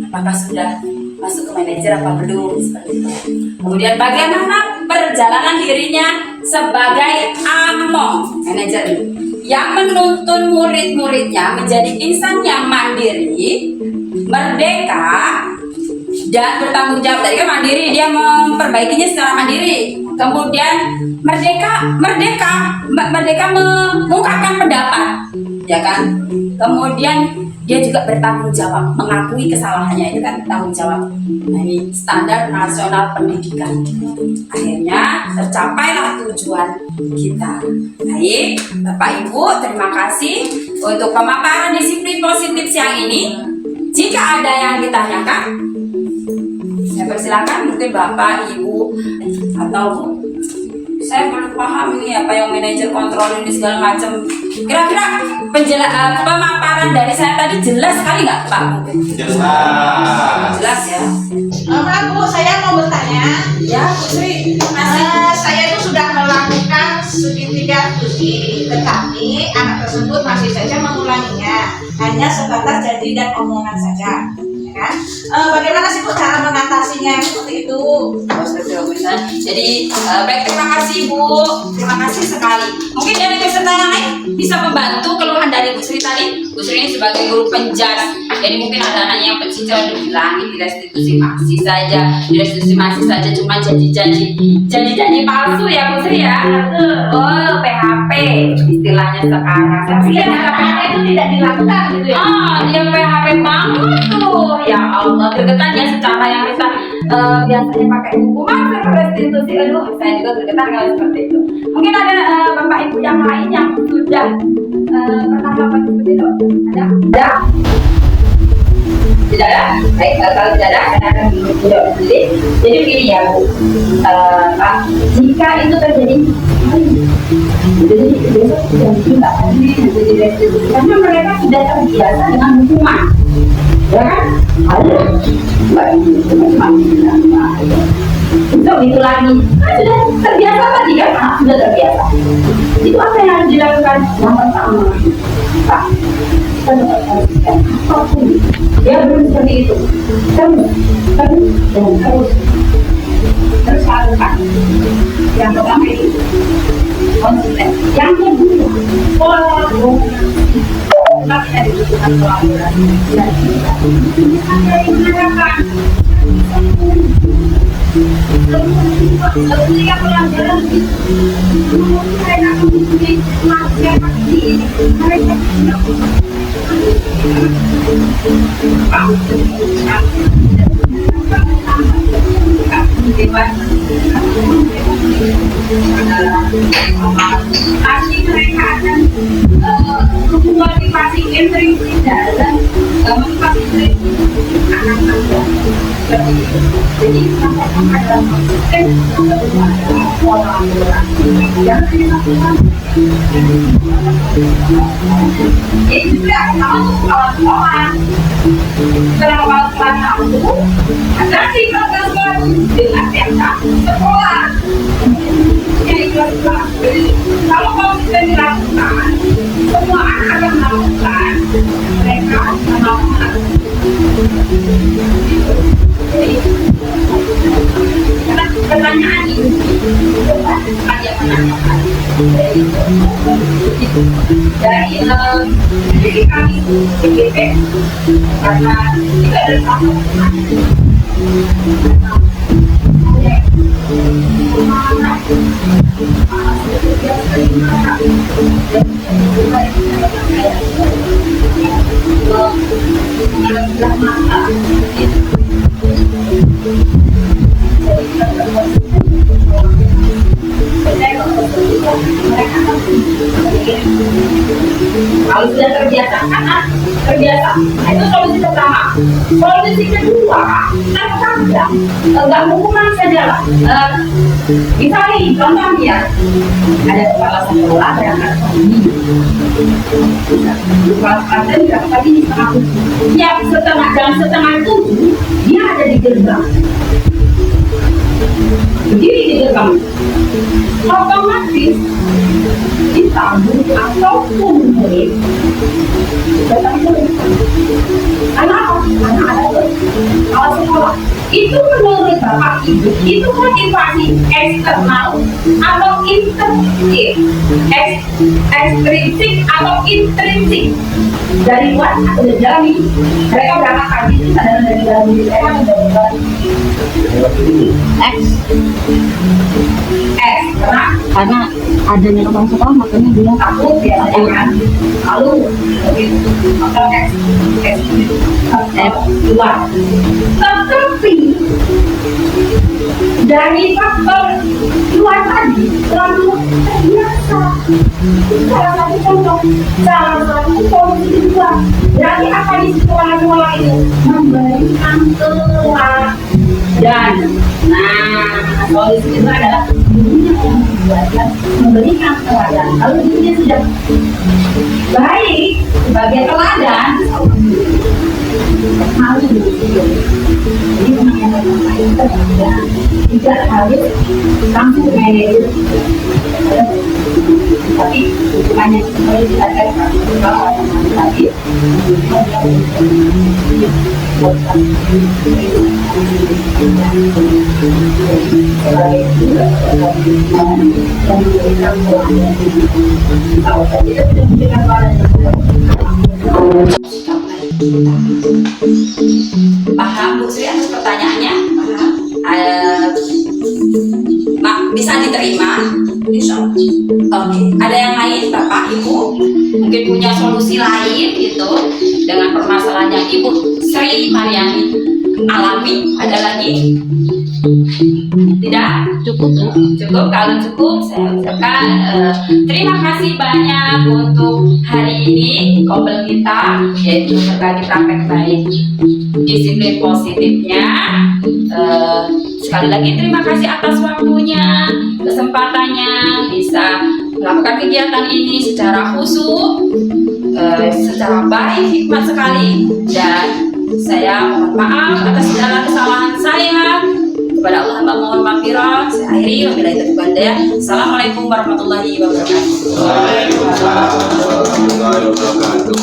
Apakah sudah masuk ke manajer apa belum? Seperti itu. Kemudian bagaimana perjalanan dirinya sebagai AMO, manajer ini, yang menuntun murid-muridnya menjadi insan yang mandiri, merdeka, dan bertanggung jawab. Tadi kan mandiri, dia memperbaikinya secara mandiri. kemudian merdeka mengungkapkan pendapat, ya kan. Kemudian dia juga bertanggung jawab, mengakui kesalahannya, itu kan tanggung jawab. Nah, ini standar nasional pendidikan. Akhirnya tercapailah tujuan kita. Baik, Bapak Ibu, terima kasih untuk pemaparan disiplin positif siang ini. Jika ada yang ditanyakan, saya persilakan, mungkin Bapak, Ibu, atau Bu. Saya belum paham ini apa yang manajer kontrol ini segala macam. Kira-kira pemaparan dari saya tadi jelas sekali nggak, Pak? Jelas. Jelas ya. Mbak Bu, saya mau bertanya. Ya, Putri, terima kasih. Saya itu sudah melakukan segitiga studi, tetapi anak tersebut masih saja mengulanginya, hanya sebatas janji dan omongan saja. Ya kan? Bagaimana sih Bu cara mengatasinya seperti itu? Jadi baik, terima kasih Bu, terima kasih sekali. Mungkin dari peserta yang lain bisa membantu keluhan dari Bu Sri tadi. Bu Sri ini sebagai guru penjas, jadi mungkin ada anaknya yang pencicil udah bilang di restitusi masih saja, cuma janji palsu ya Bu Sri ya. Oh, PHP istilahnya sekarang. Tapi PHP itu tidak dilakukan gitu ya? Dia PHP banget tuh. Ya Allah, gregetan ya secara yang kita biasanya pakai hukuman restitusi. Aduh, saya juga gregetan kalau seperti itu. Mungkin ada Bapak Ibu yang lain yang sudah pernah melakukan seperti itu? Ada? Tidak ada? Baik, kalau tidak ada, karena akan tidak sendiri. Jadi begini ya Bu, Pak, jika itu terjadi, jadi besok sudah tidak jadi restitusi, karena mereka sudah terbiasa dengan hukuman. Ya kan? Ada itu lagi kan sudah terbiasa tadi kan, sudah terbiasa. Itu apa yang harus dilakukan? Yang pertama, Pak, kita harus apapun dia belum seperti itu, terus lakukan. Yang pertama itu konsisten. Yang kedua, kolaborasi. Kita tidak dibutuhkan kolaborasi dan kita dari menerapkan ketika pelanggaran mereka mempunyai masyarakat ini, mereka tidak pasti mereka akan memotivasi intrinsik dalam motivasi anak-anak seperti itu. Jadi sampai ada kolaborasi yang dilakukan. Itu juga sama kawan sekolah. Setelah kawan itu ada sih kawan dengan yang sekolah. Kalau konsisten dilakukan, semua anak akan melakukan. Mereka melakukan. Karena pertanyaan ini ada menanyakan dari kami PGP karena tidak ada satu kalau sudah terbiasa, itu solusi pertama. Solusi kedua, nggak hukuman saja lah. Misalnya, contohnya ada kepala sekolah berangkat pagi, kepala sekolah berangkat pagi di setengah jam, setengah 7 dia ada di gerbang. Berdiri di gerbang, otomatis disambung ataupun murid datang murid. Karena apa? Karena ada kalau sekolah itu menurut Bapak Ibu itu motivasi eksternal atau ekstrinsik atau intrinsik dari luar atau dari dalam ini. Mereka berangkat pagi itu sadar dari dalam diri mereka menjadi karena adanya lubang sekolah makanya dia Aku biasanya lalu begitu keluar. Tetapi dari faktor luar tadi terlalu terbiasa. Salah satu contoh, salah satu solusi kedua dari apa di sekolah-sekolah itu memberikan teladan. Nah, solusi kedua adalah gurunya yang membuatkan memberikan teladan. Kalau gurunya sudah baik sebagai teladan, harus jadi memang yang terbaik tidak harus langsung manajer, tapi hanya seperti diajar kalau tadi paham Bu Sri atas pertanyaannya? Bisa diterima? Bisa. Oke, ada yang lain Bapak Ibu mungkin punya solusi lain gitu dengan permasalahan yang Ibu Sri Mariani alami? Ada lagi? Tidak? cukup Bu. Cukup, kalau cukup saya ucapkan terima kasih banyak untuk hari ini kobel kita, yaitu berbagi praktek baik disiplin positifnya. Sekali lagi terima kasih atas waktunya, kesempatannya bisa melakukan kegiatan ini secara khusyuk, secara baik, hikmat sekali, dan saya mohon maaf atas segala kesalahan saya. Kepada Allah hamba mohon maghfirah. Saya akhiri, wabillahi taufiq wal hidayah. Assalamualaikum warahmatullahi wabarakatuh. Waalaikumsalam warahmatullahi wabarakatuh.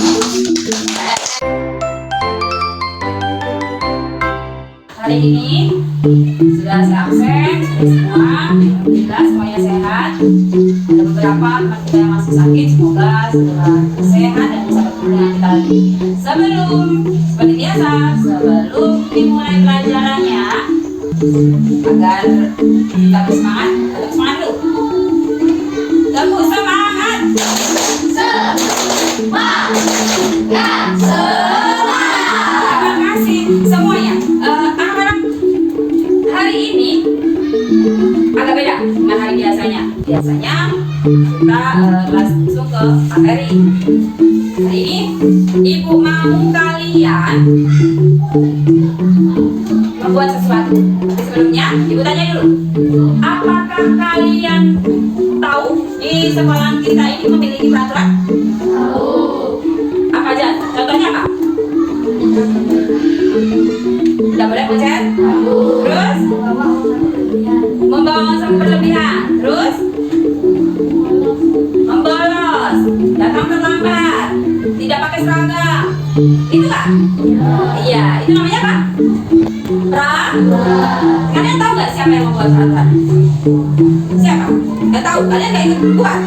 Hari ini sudah saya absen, sudah semua. Alhamdulillah semuanya sehat. Ada beberapa teman kita yang masih sakit, semoga segera sehat dan bisa bertemu dengan kita lagi. Seperti biasa, sebelum dimulai pelajarannya, agar kita bersemangat, tetap semangat dulu. Tepuk semangat. Semangat. Terima kasih semuanya. Anak-anak, hari ini agak beda dengan hari biasanya. Biasanya kita langsung ke materi. Hari ini Ibu mau kalian membuat sesuatu. Tapi sebelumnya Ibu tanya dulu, apakah kalian tahu di sekolah kita ini memiliki peraturan? Tahu. Apa aja? Contohnya apa? Tidak boleh bucet. Terus membawa uang berlebihan. Terus membolos, datang terlambat, tidak pakai seragam. Itu kan? Iya, itu namanya apa? Kalian tahu nggak siapa yang membuat peraturan? Siapa? Nggak tahu. Kalian nggak ikut buat?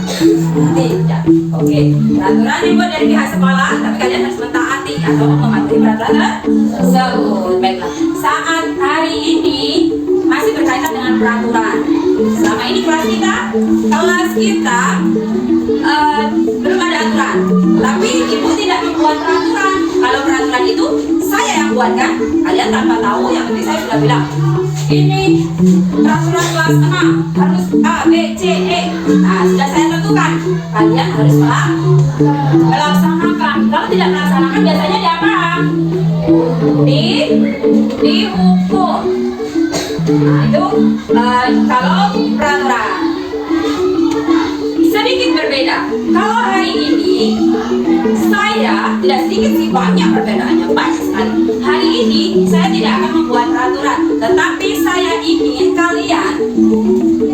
Tidak. Oke. Peraturan dibuat dari pihak sekolah, tapi kalian harus mentaati atau mematuhi peraturan tersebut. Baiklah. Saat hari ini masih berkaitan dengan peraturan. Selama ini kelas kita belum ada aturan. Tapi Ibu tidak membuat peraturan. Kalau peraturan itu saya yang buatkan. Kalian tanpa tahu, yang penting saya sudah bilang ini peraturan kelas 6 harus A, B, C, E. Nah, sudah saya tentukan. Kalian harus melaksanakan. Kalau tidak melaksanakan biasanya diapa? Dihukum. Nah, itu kalau peraturan. Sedikit berbeda. Kalau hari ini saya tidak sedikit sih, banyak perbedaannya, banyak sekali. Hari ini saya tidak akan membuat peraturan, tetapi saya ingin kalian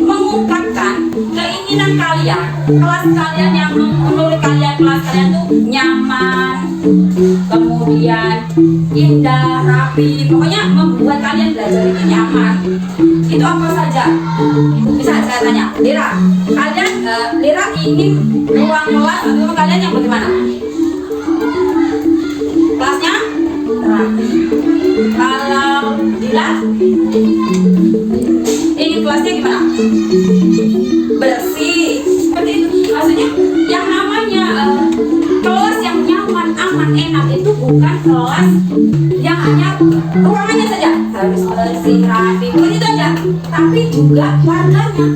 mengungkapkan keinginan kalian, kelas kalian yang menurut kalian kelas kalian tuh nyaman, kemudian indah, rapi, pokoknya membuat kalian belajar itu nyaman. Itu apa saja? Bisa saya tanya, Lira, kalian Lira ingin ruang kelas atau kalian yang bagaimana? Kelasnya rapi. Kalau Dila, ini kelasnya gimana? Bersih bukan kelas yang hanya ruangannya saja harus bersih rapi, bukan itu aja, tapi juga warganya,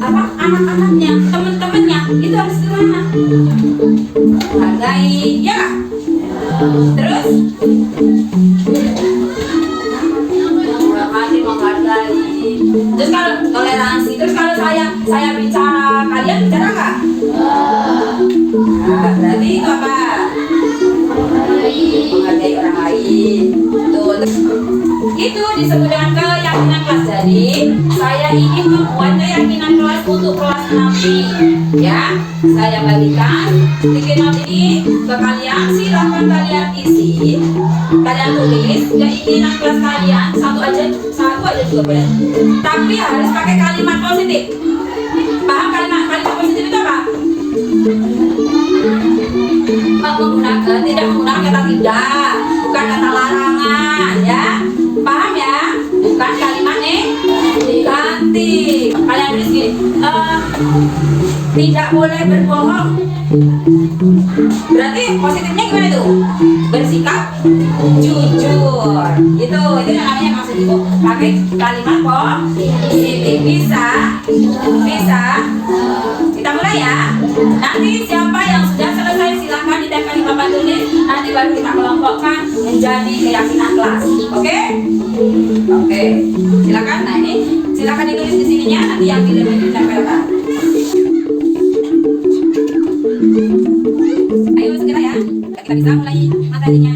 apa anak-anaknya, teman-temannya itu harus gimana? Hargai, ya nggak? Terus menghormati, menghargai. Terus kalau toleransi, terus kalau saya bicara, kalian bicara nggak? Nah, berarti itu apa? Menghargai orang lain. Tuh, itu disebut dengan keyakinan kelas. Jadi saya ingin membuat keyakinan kelas untuk kelas nanti, ya. Saya bagikan sticky note ini ke kalian. Silakan kalian isi, kalian tulis keinginan kelas kalian. Satu aja juga boleh. Tapi harus pakai kalimat positif. Paham kalimat positif itu apa? Tidak menggunakan kata tidak, bukan kata larangan, ya. Paham ya? Bukan kalimat negatif. Kalian tulis gini, tidak boleh berbohong. Berarti positifnya gimana tuh? Bersikap jujur. Itu yang namanya maksud ibu pakai kalimat positif. Bisa. Kita mulai ya. Nanti siapa yang sudah selesai silahkan ditempel di papan tulis. Nanti baru kita kelompokkan menjadi keyakinan kelas. Oke? Silakan. Nah ini silakan ditulis di sininya. Nanti yang pilih ditempelkan. Ayo segera ya. Kita bisa mulai materinya.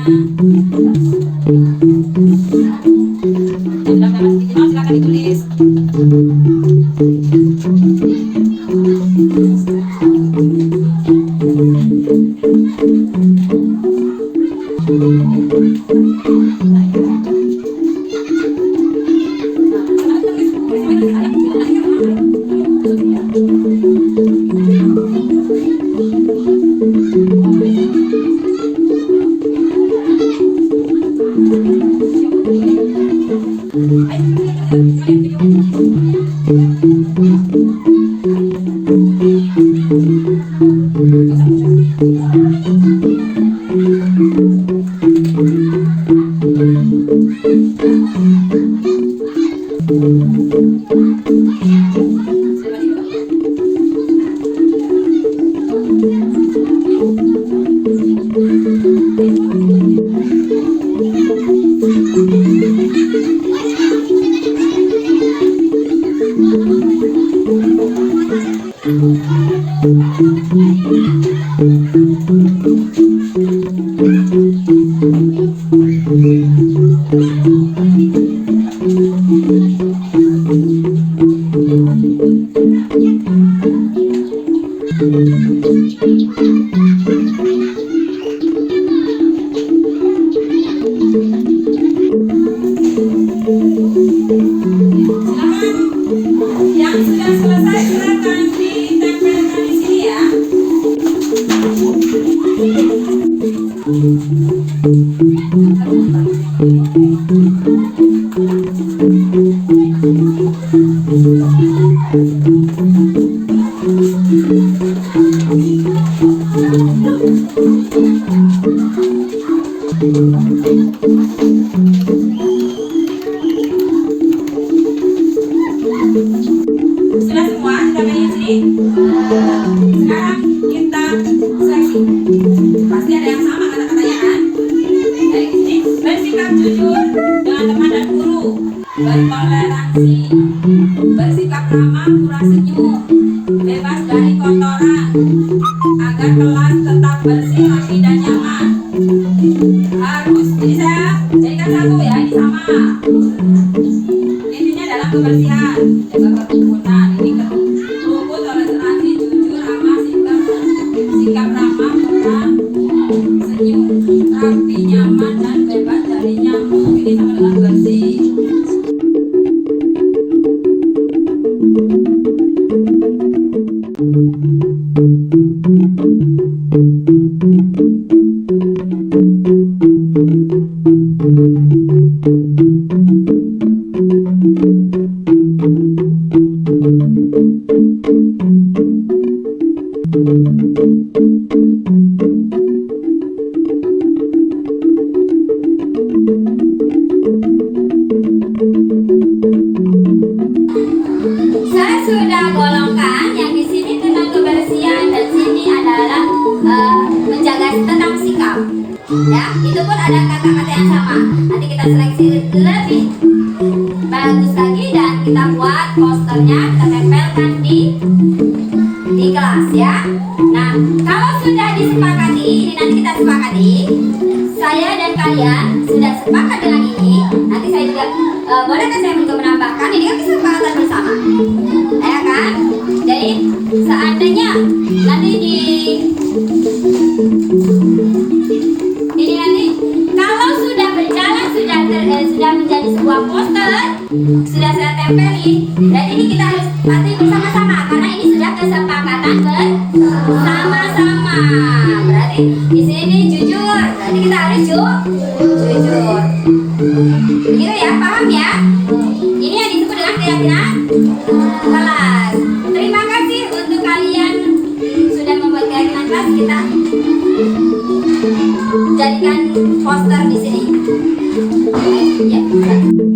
Silakan ditulis. Yang sudah selesai silakan ditempelkan di sini ya. Sudah semua ditempelin di sini. Sekarang kita seleksi. Pasti ada yang sama kata-katanya kan? Dari sini bersikap jujur dengan teman dan guru, bertoleransi, bersikap ramah, murah senyum, bebas dari kotoran, agar kelas tetap bersih, rapi dan nyaman. Harus, ini saya jadikan satu ya, ini sama. Intinya dalam kebersihan, jaga kerukunan, ini keruku, toleransi, jujur, ramah, sikap ramah, murah, senyum, rapi, nyaman dan bebas dari nyamuk. Ini sama dengan bersih. ya. Itu pun ada kata-kata yang sama. Nanti kita seleksi lebih bagus lagi dan kita buat posternya, kita tempelkan di kelas ya. Nah, kalau sudah disepakati, ini nanti kita sepakati. Saya dan kalian sudah sepakat dengan ini. Nanti saya juga bolehkah saya juga menambahkan? Ini kan kesepakatan bersama, ya kan? Jadi seandainya nanti ini nanti kalau sudah berjalan, sudah menjadi sebuah poster, sudah saya tempeli, dan ini kita harus patuhi bersama-sama karena ini sudah kesepakatan bersama-sama. Berarti di sini jujur, berarti kita harus jujur. Begitu ya, paham ya? Ini yang disebut dengan keyakinan kelas. Terima kasih untuk kalian sudah membuat keyakinan kelas. Kita jadikan poster di sini. Ya.